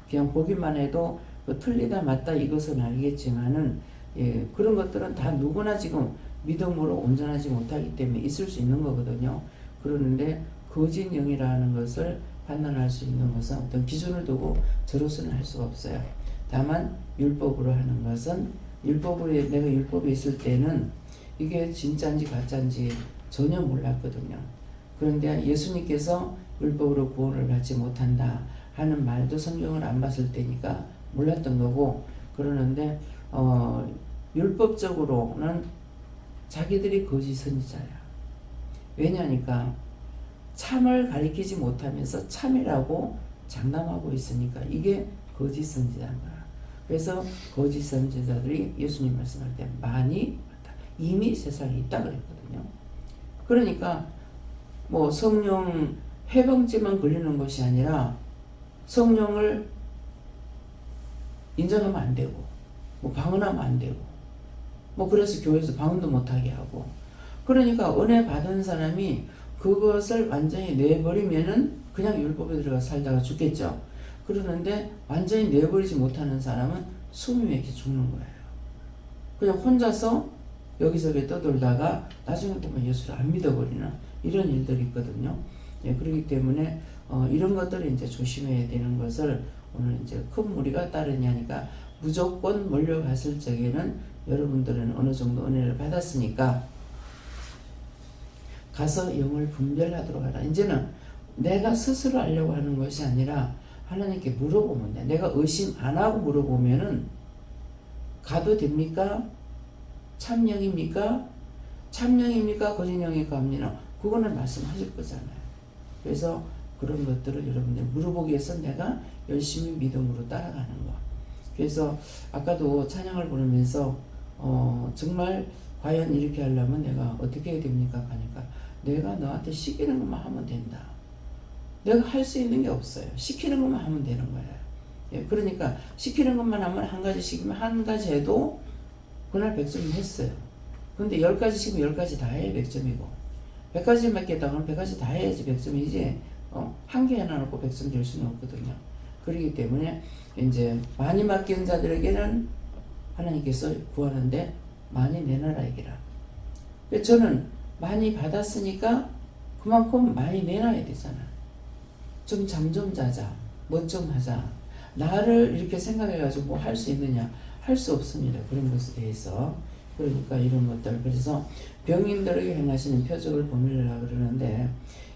그냥 보기만 해도 틀리다 맞다 이것은 알겠지만은 예, 그런 것들은 다 누구나 지금 믿음으로 온전하지 못하기 때문에 있을 수 있는 거거든요. 그러는데 거짓 영이라는 것을 판단할 수 있는 것은 어떤 기준을 두고 저로서는 할 수가 없어요. 다만 율법으로 하는 것은 내가 율법에 있을 때는 이게 진짜인지 가짜인지 전혀 몰랐거든요. 그런데 예수님께서 율법으로 구원을 받지 못한다 하는 말도 성경을 안 봤을 때니까 몰랐던 거고, 그러는데 율법적으로는 자기들이 거짓 선지자야. 왜냐니까 참을 가리키지 못하면서 참이라고 장담하고 있으니까 이게 거짓 선지자인 거야. 그래서 거짓 선지자들이 예수님 말씀할 때 많이 왔다. 이미 세상에 있다 그랬거든요. 그러니까 뭐 성령 해방죄만 걸리는 것이 아니라 성령을 인정하면 안 되고 뭐 방언하면 안 되고 뭐 그래서 교회에서 방언도 못하게 하고, 그러니까 은혜 받은 사람이 그것을 완전히 내버리면은 그냥 율법에 들어가 살다가 죽겠죠. 그러는데 완전히 내버리지 못하는 사람은 숨이 막혀 죽는 거예요. 그냥 혼자서 여기저기 떠돌다가 나중에 보면 예수를 안 믿어버리는 이런 일들이 있거든요. 예, 그렇기 때문에 이런 것들을 이제 조심해야 되는 것을 오늘 이제 큰 무리가 따르냐니까 무조건 몰려갔을 적에는 여러분들은 어느 정도 은혜를 받았으니까 가서 영을 분별하도록 하라. 이제는 내가 스스로 알려고 하는 것이 아니라 하나님께 물어보면 돼. 내가 의심 안 하고 물어보면은 가도 됩니까? 참영입니까? 참영입니까? 거짓영입니까? 합니다. 그거는 말씀하실 거잖아요. 그래서 그런 것들을 여러분들 물어보기 위해서 내가 열심히 믿음으로 따라가는 거. 그래서 아까도 찬양을 부르면서 정말 과연 이렇게 하려면 내가 어떻게 해야 됩니까? 하니까 내가 너한테 시키는 것만 하면 된다. 내가 할 수 있는 게 없어요. 시키는 것만 하면 되는 거예요. 예, 그러니까 시키는 것만 하면 한 가지 시키면 한 가지 해도 그날 백성이 했어요. 근데 10가지 시키면 10가지 다 해야 100점이고 100가지 맞겠다 그러면 100가지 다 해야지 100점이지 한 개 하나 놓고 100점 줄 수는 없거든요. 그렇기 때문에 이제 많이 맡긴 자들에게는 하나님께서 구하는데 많이 내놔라 이기라. 저는 많이 받았으니까 그만큼 많이 내놔야 되잖아. 좀 잠 좀 자자. 뭐 좀 하자. 나를 이렇게 생각해가지고 뭐 할 수 있느냐? 할 수 없습니다. 그런 것에 대해서. 그러니까 이런 것들. 그래서 병인들에게 행하시는 표적을 보밀라 그러는데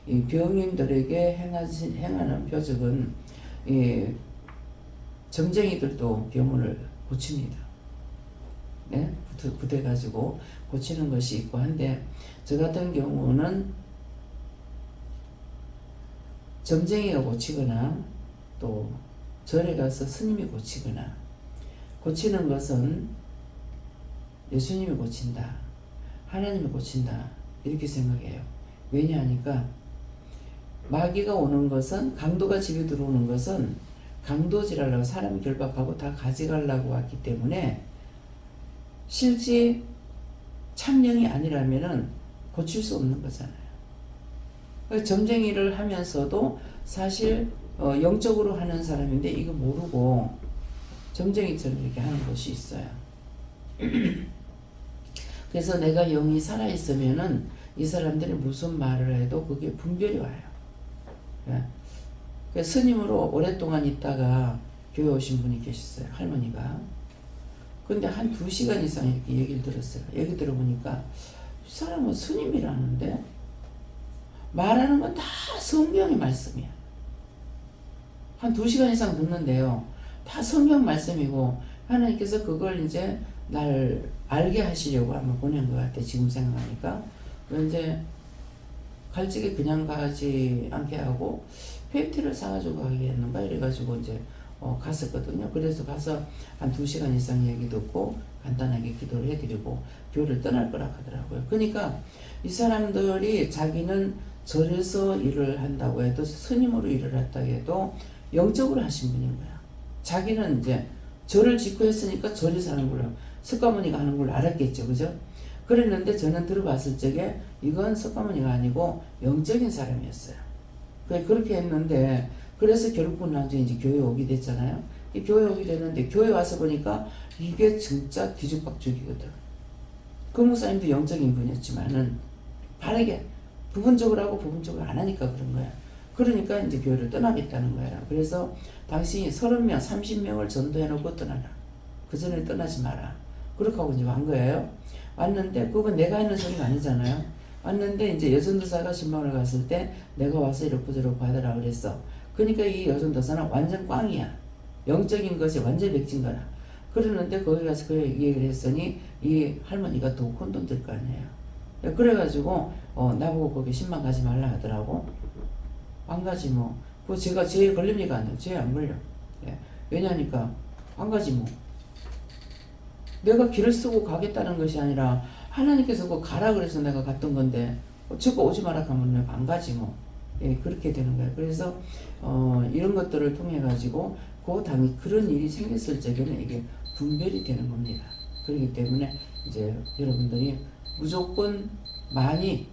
이 병인들에게 행하는 표적은 이 점쟁이들도 병을 고칩니다. 네? 부대가지고 고치는 것이 있고 한데 저 같은 경우는 점쟁이가 고치거나 또 절에 가서 스님이 고치거나 고치는 것은 예수님이 고친다. 하나님이 고친다. 이렇게 생각해요. 왜냐하니까 마귀가 오는 것은 강도가 집에 들어오는 것은 강도질하려고 사람이 결박하고 다 가져가려고 왔기 때문에 실제 참령이 아니라면은 고칠 수 없는 거잖아요. 점쟁이를 하면서도 사실 영적으로 하는 사람인데 이거 모르고 점쟁이처럼 이렇게 하는 것이 있어요. 그래서 내가 영이 살아있으면은 이 사람들이 무슨 말을 해도 그게 분별이 와요. 스님으로 오랫동안 있다가 교회 오신 분이 계셨어요. 할머니가. 근데 한 2시간 이상 이렇게 얘기를 들었어요. 얘기 들어보니까 이 사람은 스님이라는데 말하는 건 다 성경의 말씀이야. 한 2시간 이상 듣는데요. 다 성경 말씀이고 하나님께서 그걸 이제 날 알게 하시려고 아마 보낸 것 같아. 지금 생각하니까. 이제 갈증이 그냥 가지 않게 하고 팬티를 사가지고 가겠는가 이래가지고 이제 갔었거든요. 그래서 가서 한 2시간 이상 얘기 듣고 간단하게 기도를 해드리고 교회를 떠날 거라 하더라고요. 그러니까 이 사람들이 자기는 절에서 일을 한다고 해도 스님으로 일을 했다고 해도 영적으로 하신 분인 거야. 자기는 이제 절을 짓고 했으니까 절에서 하는 걸로 석가모니가 하는 걸로 알았겠죠. 그죠? 그랬는데 저는 들어봤을 적에 이건 석가모니가 아니고 영적인 사람이었어요. 그렇게 했는데 그래서 결국은 나중에 이제 교회 오게 됐잖아요. 이 교회 오게 됐는데 교회 와서 보니까 이게 진짜 뒤죽박죽이거든. 그 목사님도 영적인 분이었지만은 바르게 부분적으로 하고 부분적으로 안 하니까 그런 거야. 그러니까 이제 교회를 떠나겠다는 거야. 그래서 당신이 30명, 30명을 전도해놓고 떠나라. 그 전에 떠나지 마라. 그렇게 하고 이제 간 거예요. 왔는데 그건 내가 하는 소리가 아니잖아요. 왔는데 이제 여전도사가 신방을 갔을 때 내가 와서 이렇게 저렇게 하더라 그랬어. 그러니까 이 여전도사는 완전 꽝이야. 영적인 것이 완전 백진 거라. 그러는데 거기 가서 그 얘기를 했으니 이 할머니가 더 혼돈 될 거 아니에요. 그래가지고 나보고 거기 신방 가지 말라 하더라고. 안 가지 뭐. 그거 제가 죄에 걸립니까? 안 돼요. 죄에 안 걸려. 예. 왜냐니까 안 가지 뭐. 내가 길을 쓰고 가겠다는 것이 아니라 하나님께서 그거 가라 그래서 내가 갔던 건데 저거 오지 마라 하면 내가 안 가지 뭐. 예, 그렇게 되는 거예요. 그래서 이런 것들을 통해 가지고 그 당이 그런 일이 생겼을 적에는 이게 분별이 되는 겁니다. 그렇기 때문에 이제 여러분들이 무조건 많이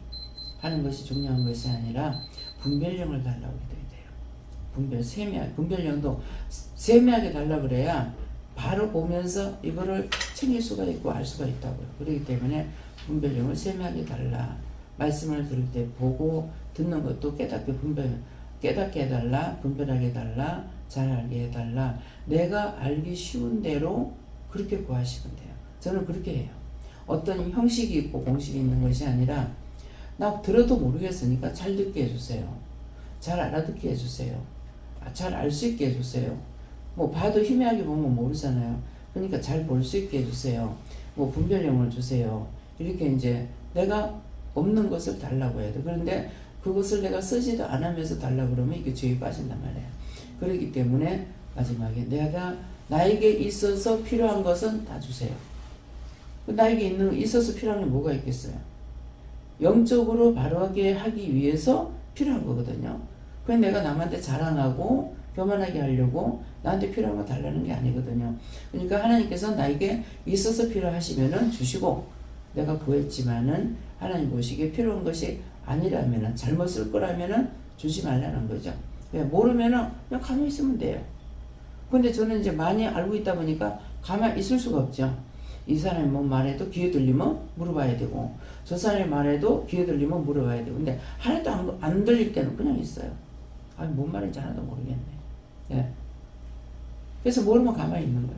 하는 것이 중요한 것이 아니라 분별력을 달라고 해야 돼요. 분별력도 세미하게 달라고 그래야 바로 보면서 이거를 챙길 수가 있고 알 수가 있다고요. 그렇기 때문에 분별력을 세미하게 달라. 말씀을 들을 때 보고 듣는 것도 깨닫게 해달라. 분별하게 해달라. 잘 알게 해달라. 내가 알기 쉬운 대로 그렇게 구하시면 돼요. 저는 그렇게 해요. 어떤 형식이 있고 공식이 있는 것이 아니라 나 들어도 모르겠으니까 잘 듣게 해주세요. 잘 알아듣게 해주세요. 잘 알 수 있게 해주세요. 뭐 봐도 희미하게 보면 모르잖아요. 그러니까 잘 볼 수 있게 해주세요. 뭐 분별력을 주세요. 이렇게 이제 내가 없는 것을 달라고 해야 돼. 그런데 그것을 내가 쓰지도 않으면서 달라고 그러면 이게 죄에 빠진단 말이에요. 그렇기 때문에 마지막에 내가 나에게 있어서 필요한 것은 다 주세요. 나에게 있어서 필요한 게 뭐가 있겠어요? 영적으로 바르게 하기 위해서 필요한 거거든요. 그냥 내가 남한테 자랑하고 교만하게 하려고 나한테 필요한 거 달라는 게 아니거든요. 그러니까 하나님께서 나에게 있어서 필요하시면은 주시고 내가 구했지만은 하나님 보시기에 필요한 것이 아니라면은 잘못 쓸 거라면은 주지 말라는 거죠. 왜? 모르면은 그냥 가만히 있으면 돼요. 근데 저는 이제 많이 알고 있다 보니까 가만히 있을 수가 없죠. 이 사람이 뭐 말해도 귀에 들리면 물어봐야 되고, 저 사람이 말해도 귀에 들리면 물어봐야 되고, 근데 하나도 안 들릴 때는 그냥 있어요. 아니, 뭔 말인지 하나도 모르겠네. 예. 그래서 모르면 가만히 있는 거야.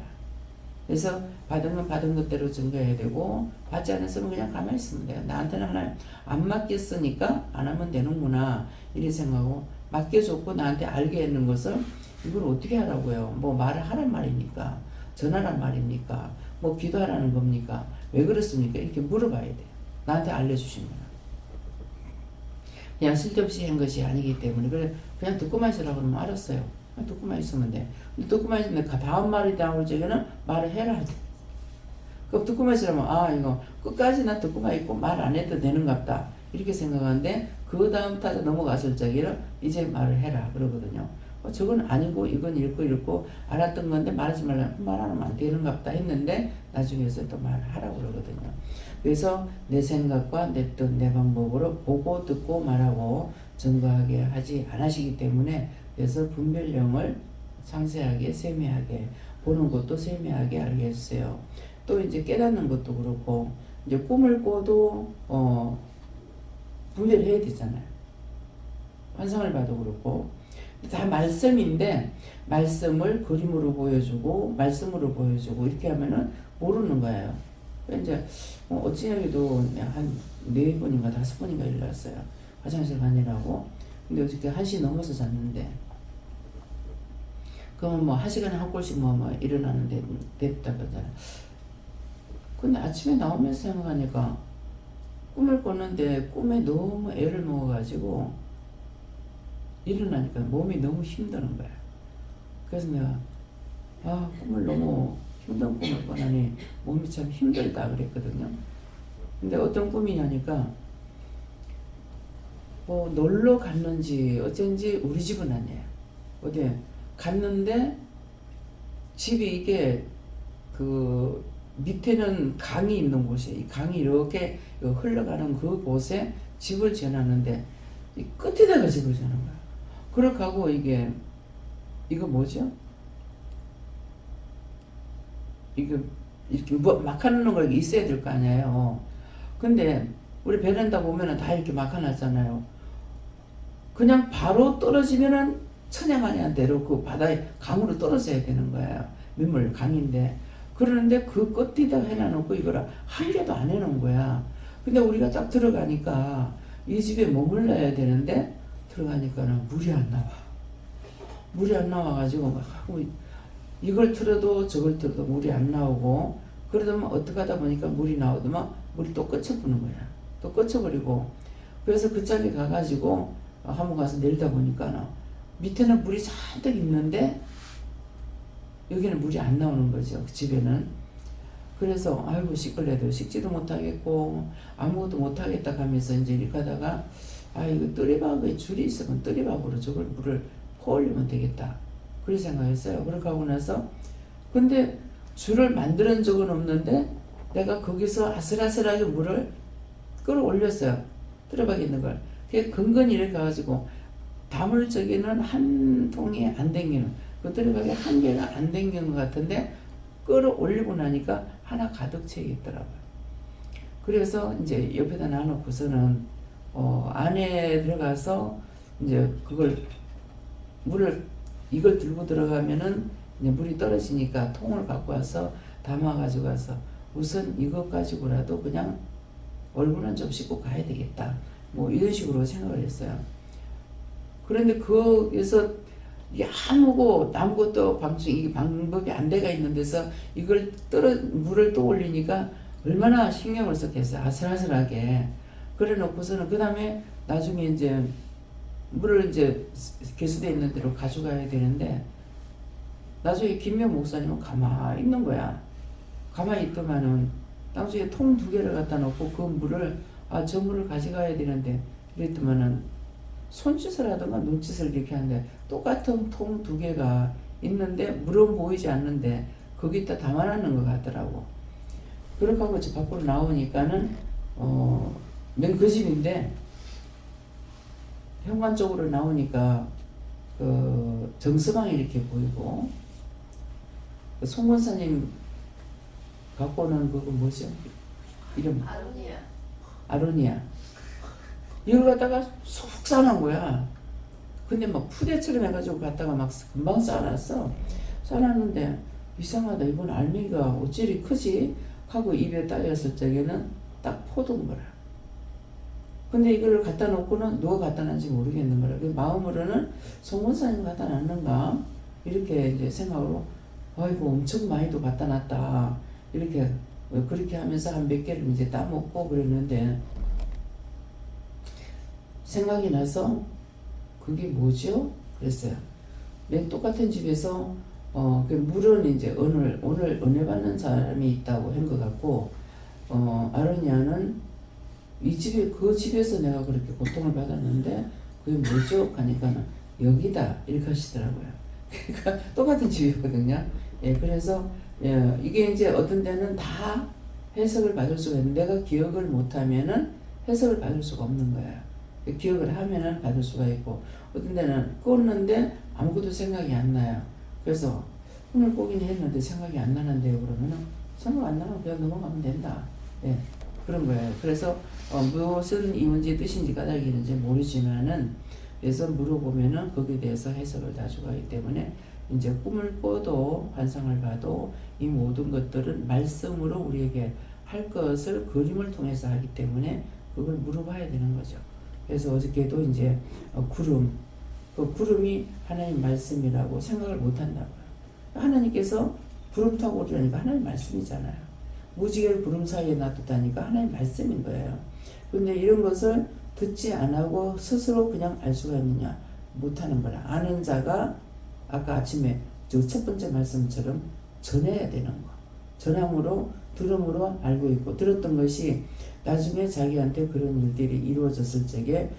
그래서 받은 건 받은 것대로 증거해야 되고, 받지 않았으면 그냥 가만히 있으면 돼요. 나한테는 하나님 안 맡겼으니까 안 하면 되는구나, 이렇게 생각하고, 맡겨줬고 나한테 알게 했는 것을 이걸 어떻게 하라고요? 뭐 말을 하란 말입니까? 전하란 말입니까? 뭐 기도하라는 겁니까? 왜 그렇습니까? 이렇게 물어봐야 돼요. 나한테 알려주시면. 그냥 쓸데없이 한 것이 아니기 때문에. 그냥 듣고만 있으라고 그러면 알았어요. 그냥 듣고만 있으면 돼. 근데 듣고만 있으면 다음 말이 나올 적에는 말을 해라 할 때. 그럼 듣고만 있으라면, 아, 이거 끝까지 나 듣고만 있고 말 안 해도 되는갑다, 이렇게 생각하는데, 그 다음 타자 넘어갔을 적에는 이제 말을 해라 그러거든요. 저건 아니고 이건 읽고 알았던 건데 말하지 말라면 말 안 하면 안 되는갑다 했는데, 나중에서 또 말을 하라고 그러거든요. 그래서 내 생각과 내 뜻, 내 방법으로 보고 듣고 말하고 증거하게 하지 않으시기 때문에, 그래서 분별력을 상세하게 세밀하게 보는 것도 세밀하게 알게 했어요. 또 이제 깨닫는 것도 그렇고, 이제 꿈을 꿔도 분별해야 되잖아요. 환상을 봐도 그렇고. 다 말씀인데, 말씀을 그림으로 보여주고 말씀으로 보여주고 이렇게 하면은 모르는 거예요. 이제 어찌하기도 한 4번인가 5번인가 일어났어요. 화장실 가느라고. 근데 어저께 1시 넘어서 잤는데, 그러면 뭐 1시간에 한 꼴씩 뭐 일어나는데 됐다 그러잖아요. 근데 아침에 나오면서 생각하니까 꿈을 꿨는데 꿈에 너무 애를 먹어가지고 일어나니까 몸이 너무 힘드는 거야. 그래서 내가 꿈을 너무 힘든 꿈을 꿔나니 몸이 참 힘들다 그랬거든요. 근데 어떤 꿈이냐니까 놀러 갔는지 어쩐지 우리 집은 아니에요. 어디 갔는데 집이 이게 그 밑에는 강이 있는 곳이에요. 이 강이 이렇게 흘러가는 그 곳에 집을 지어놨는데 이 끝에다가 집을 지어놓은 거야. 그렇게 하고 이거 뭐죠? 이거 이렇게 막 해놓는 거 있어야 될 거 아니에요. 근데 우리 베란다 보면은 다 이렇게 막 해놨잖아요. 그냥 바로 떨어지면은 천양만이 안 대로 그 바다에 강으로 떨어져야 되는 거예요. 민물 강인데. 그러는데 그 끝에다가 해놔놓고 이거를 한 개도 안 해놓은 거야. 근데 우리가 딱 들어가니까 이 집에 머물러야 되는데, 들어가니까는 물이 안 나와. 물이 안 나와가지고 막 하고, 이걸 틀어도 저걸 틀어도 물이 안 나오고, 그러더만 어떻게 하다 보니까 물이 나오더만 물이 또 꺼쳐부는 거야. 또 꺼쳐버리고. 그래서 그 짝에 가가지고 한번 가서 내리다 보니까 밑에는 물이 잔뜩 있는데 여기는 물이 안 나오는 거죠. 그 집에는. 그래서 아이고 씻을래도 씻지도 못하겠고 아무것도 못하겠다 하면서 이제 이렇게 하다가, 이거 뜨리박에 줄이 있으면 뜨리박으로 저걸 물을 퍼올리면 되겠다, 그런 생각했어요. 그렇게 하고 나서, 근데 줄을 만드는 적은 없는데 내가 거기서 아슬아슬하게 물을 끌어올렸어요. 뜨리박에 있는 걸. 그게 근근히 이렇게 가가지고 담을 적에는 한 통이 안 댕기는, 그 뜨리박에 한 개가 안 댕기는 것 같은데 끌어올리고 나니까 하나 가득 채 있더라고요. 그래서 이제 옆에다 놔놓고서는 안에 들어가서 이제 이걸 들고 들어가면은 이제 물이 떨어지니까 통을 갖고 와서 담아가지고 가서 우선 이것 가지고라도 그냥 얼굴은 좀 씻고 가야 되겠다, 뭐 이런 식으로 생각을 했어요. 그런데 거기서 이게 아무것도 이게 방법이 안 돼가 있는 데서 이걸 물을 또 올리니까 얼마나 신경을 썼겠어요. 아슬아슬하게. 그래 놓고서는 그 다음에 나중에 이제 물을 이제 개수되어 있는 대로 가져가야 되는데, 나중에 김명 목사님은 가만히 있는 거야. 가만히 있더만은 나중에 통 2개를 갖다 놓고 그 물을, 저 물을 가져가야 되는데, 이랬더만은 손짓을 하던가 눈짓을 이렇게 하는데 똑같은 통 2개가 있는데 물은 보이지 않는데 거기다 담아놨는 것 같더라고. 그렇게 하고 저 밖으로 나오니까는 맨 그 집인데 현관 쪽으로 나오니까 그 정서방이 이렇게 보이고 그 송권사님 갖고 오는 그거 뭐죠? 이름 아로니아 이걸 갖다가 쏙 싸놓은 거야. 근데 막 푸대처럼 해가지고 갖다가 막 금방 싸놨어. 싸놨는데 이상하다. 이건 알맹이가 어찌 이리 크지? 하고 입에 따였을 적에는 딱 포도인 거라. 근데 이걸 갖다 놓고는 누가 갖다 놨는지 모르겠는 거라. 그 마음으로는 송권사님 갖다 놨는가? 이렇게 이제 생각으로 아이고 엄청 많이도 갖다 놨다. 이렇게 그렇게 하면서 한 몇 개를 이제 따먹고 그랬는데 생각이 나서 그게 뭐죠? 그랬어요. 맨 똑같은 집에서 그 물은 이제 오늘 은혜 받는 사람이 있다고 한 것 같고 아로니아는 이 집에 그 집에서 내가 그렇게 고통을 받았는데 그게 뭐죠? 하니까는 여기다 이렇게 하시더라고요. 그러니까 똑같은 집이었거든요. 예, 그래서 이게 이제 어떤 데는 다 해석을 받을 수가 있는데 내가 기억을 못하면은 해석을 받을 수가 없는 거예요. 기억을 하면은 받을 수가 있고 어떤 데는 꽂는데 아무것도 생각이 안 나요. 그래서 오늘 꼬긴 했는데 생각이 안 나는데요. 그러면은 생각 안 나면 그냥 넘어가면 된다. 예, 그런 거예요. 그래서 무슨 이유인지 뜻인지 까닭인지 모르지만은 그래서 물어보면은 거기에 대해서 해석을 다 주가기 때문에 이제 꿈을 꿔도 환상을 봐도 이 모든 것들은 말씀으로 우리에게 할 것을 그림을 통해서 하기 때문에 그걸 물어봐야 되는 거죠. 그래서 어저께도 이제 구름, 그 구름이 하나님 말씀이라고 생각을 못 한다고요. 하나님께서 구름 타고 오르니까 하나님 말씀이잖아요. 무지개를 구름 사이에 놔뒀다니까 하나님 말씀인 거예요. 근데 이런 것을 듣지 않고 스스로 그냥 알 수가 있느냐? 못하는 거라. 아는 자가 아까 아침에 저 첫 번째 말씀처럼 전해야 되는 거. 전함으로 들음으로 알고 있고 들었던 것이 나중에 자기한테 그런 일들이 이루어졌을 적에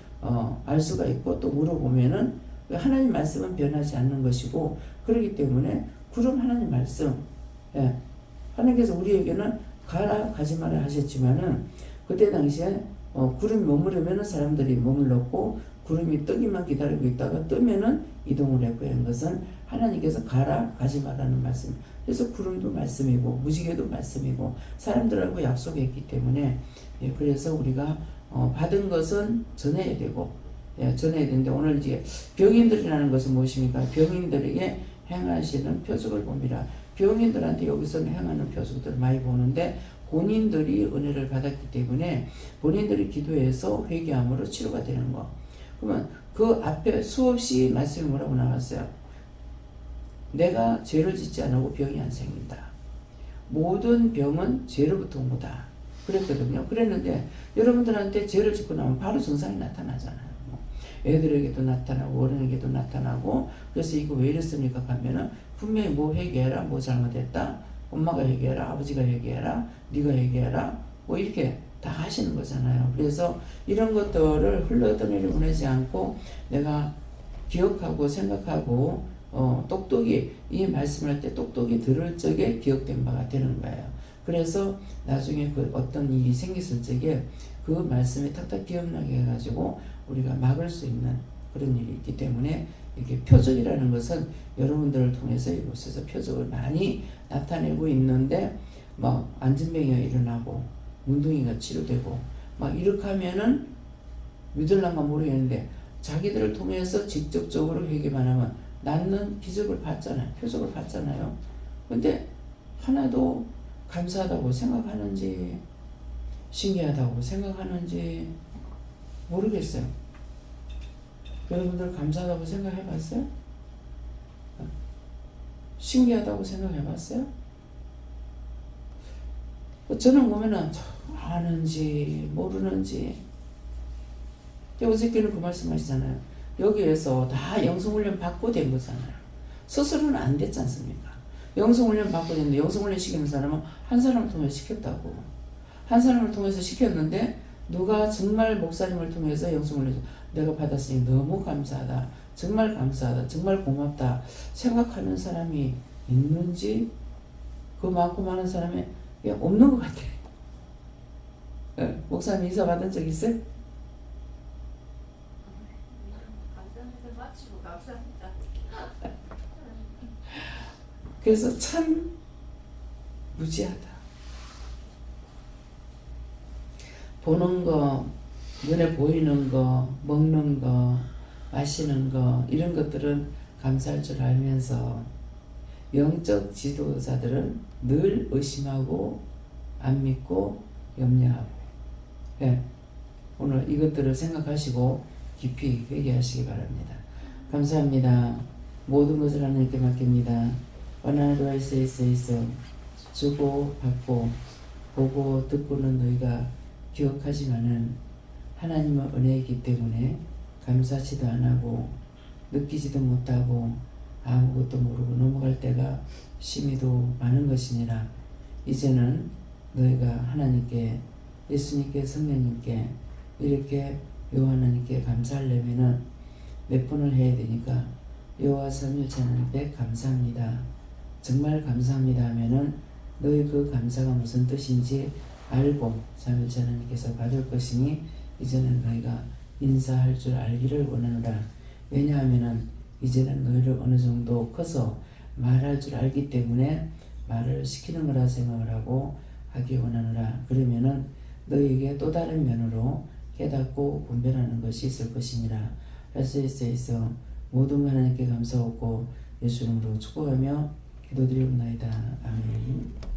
알 수가 있고 또 물어보면은 하나님 말씀은 변하지 않는 것이고 그렇기 때문에 구름 하나님 말씀 예. 하나님께서 우리에게는 가라 가지 마라 하셨지만은 그때 당시에 구름이 머무르면은 사람들이 머물렀고 구름이 뜨기만 기다리고 있다가 뜨면은 이동을 했고 한 것은 하나님께서 가라 가지 마라는 말씀. 그래서 구름도 말씀이고 무지개도 말씀이고 사람들하고 약속했기 때문에 예, 그래서 우리가 받은 것은 전해야 되고 예, 전해야 되는데 오늘 이제 병인들이라는 것은 무엇입니까? 병인들에게 행하시는 표적을 봅니다. 병인들한테 여기서 행하는 표적들을 많이 보는데 본인들이 은혜를 받았기 때문에 본인들이 기도해서 회개함으로 치료가 되는 거. 그러면 그 앞에 수없이 말씀이 뭐라고 나왔어요? 내가 죄를 짓지 않고 병이 안 생긴다. 모든 병은 죄로부터 온 거다. 그랬거든요. 그랬는데 여러분들한테 죄를 짓고 나면 바로 증상이 나타나잖아요. 애들에게도 나타나고 어른에게도 나타나고 그래서 이거 왜 이랬습니까? 하면은 분명히 뭐 회개해라, 뭐 잘못했다, 엄마가 회개해라, 아버지가 회개해라, 네가 회개해라, 뭐 이렇게 다 하시는 거잖아요. 그래서 이런 것들을 흘러떠내려 보내지 않고 내가 기억하고 생각하고 똑똑히 이 말씀을 할 때 똑똑히 들을 적에 기억된 바가 되는 거예요. 그래서 나중에 그 어떤 일이 생겼을 적에 그 말씀이 탁탁 기억나게 해가지고 우리가 막을 수 있는 그런 일이 있기 때문에 이렇게 표적이라는 것은 여러분들을 통해서 이곳에서 표적을 많이 나타내고 있는데 뭐 안진병이가 일어나고 문둥이가 치료되고 막 이렇게 하면은 믿을란가 모르겠는데 자기들을 통해서 직접적으로 회개만 하면 낫는 기적을 봤잖아요. 표적을 봤잖아요. 근데 하나도 감사하다고 생각하는지 신기하다고 생각하는지 모르겠어요. 여러분들 감사하다고 생각해 봤어요? 신기하다고 생각해 봤어요? 저는 보면은 아는지 모르는지 어저께는 그 말씀 하시잖아요. 여기에서 다 영성훈련 받고 된 거잖아요. 스스로는 안 됐지 않습니까? 영성훈련 받고 됐는데 영성훈련 시키는 사람은 한 사람을 통해서 시켰다고. 한 사람을 통해서 시켰는데 누가 정말 목사님을 통해서 영성훈련 내가 받았으니 너무 감사하다. 정말 감사하다. 정말 고맙다. 생각하는 사람이 있는지 그 많고 많은 사람의 그냥 없는 것 같아. 목사님 인사 받은 적 있어요? 감사합니다. 마치고 감사합니다. 그래서 참 무지하다. 보는 거, 눈에 보이는 거, 먹는 거, 마시는 거 이런 것들은 감사할 줄 알면서 영적 지도자들은 늘 의심하고 안 믿고 염려하고 오늘 이것들을 생각하시고 깊이 회개하시기 바랍니다. 감사합니다. 모든 것을 하나님께 맡깁니다. 원하노라 있어 주고 받고 보고 듣고는 너희가 기억하지만은 하나님의 은혜이기 때문에 감사치도 안 하고 느끼지도 못하고 아무것도 모르고 넘어갈 때가 심히도 많은 것이니라. 이제는 너희가 하나님께 예수님께 성령님께 이렇게 여호와 하나님께 감사하려면은 몇 번을 해야 되니까 여호와 삼일체 하나님께 감사합니다. 정말 감사합니다 하면은 너희 그 감사가 무슨 뜻인지 알고 삼일체 하나님께서 받을 것이니 이제는 너희가 인사할 줄 알기를 원하노라. 왜냐하면은 이제는 너희를 어느 정도 커서 말할 줄 알기 때문에 말을 시키는 거라 생각을 하고 하기 원하노라. 그러면은 너희에게 또 다른 면으로 깨닫고 분별하는 것이 있을 것이니라. 있어 모든 하나님께 감사하고 예수 이름으로 축복하며 기도드리옵나이다. 아멘.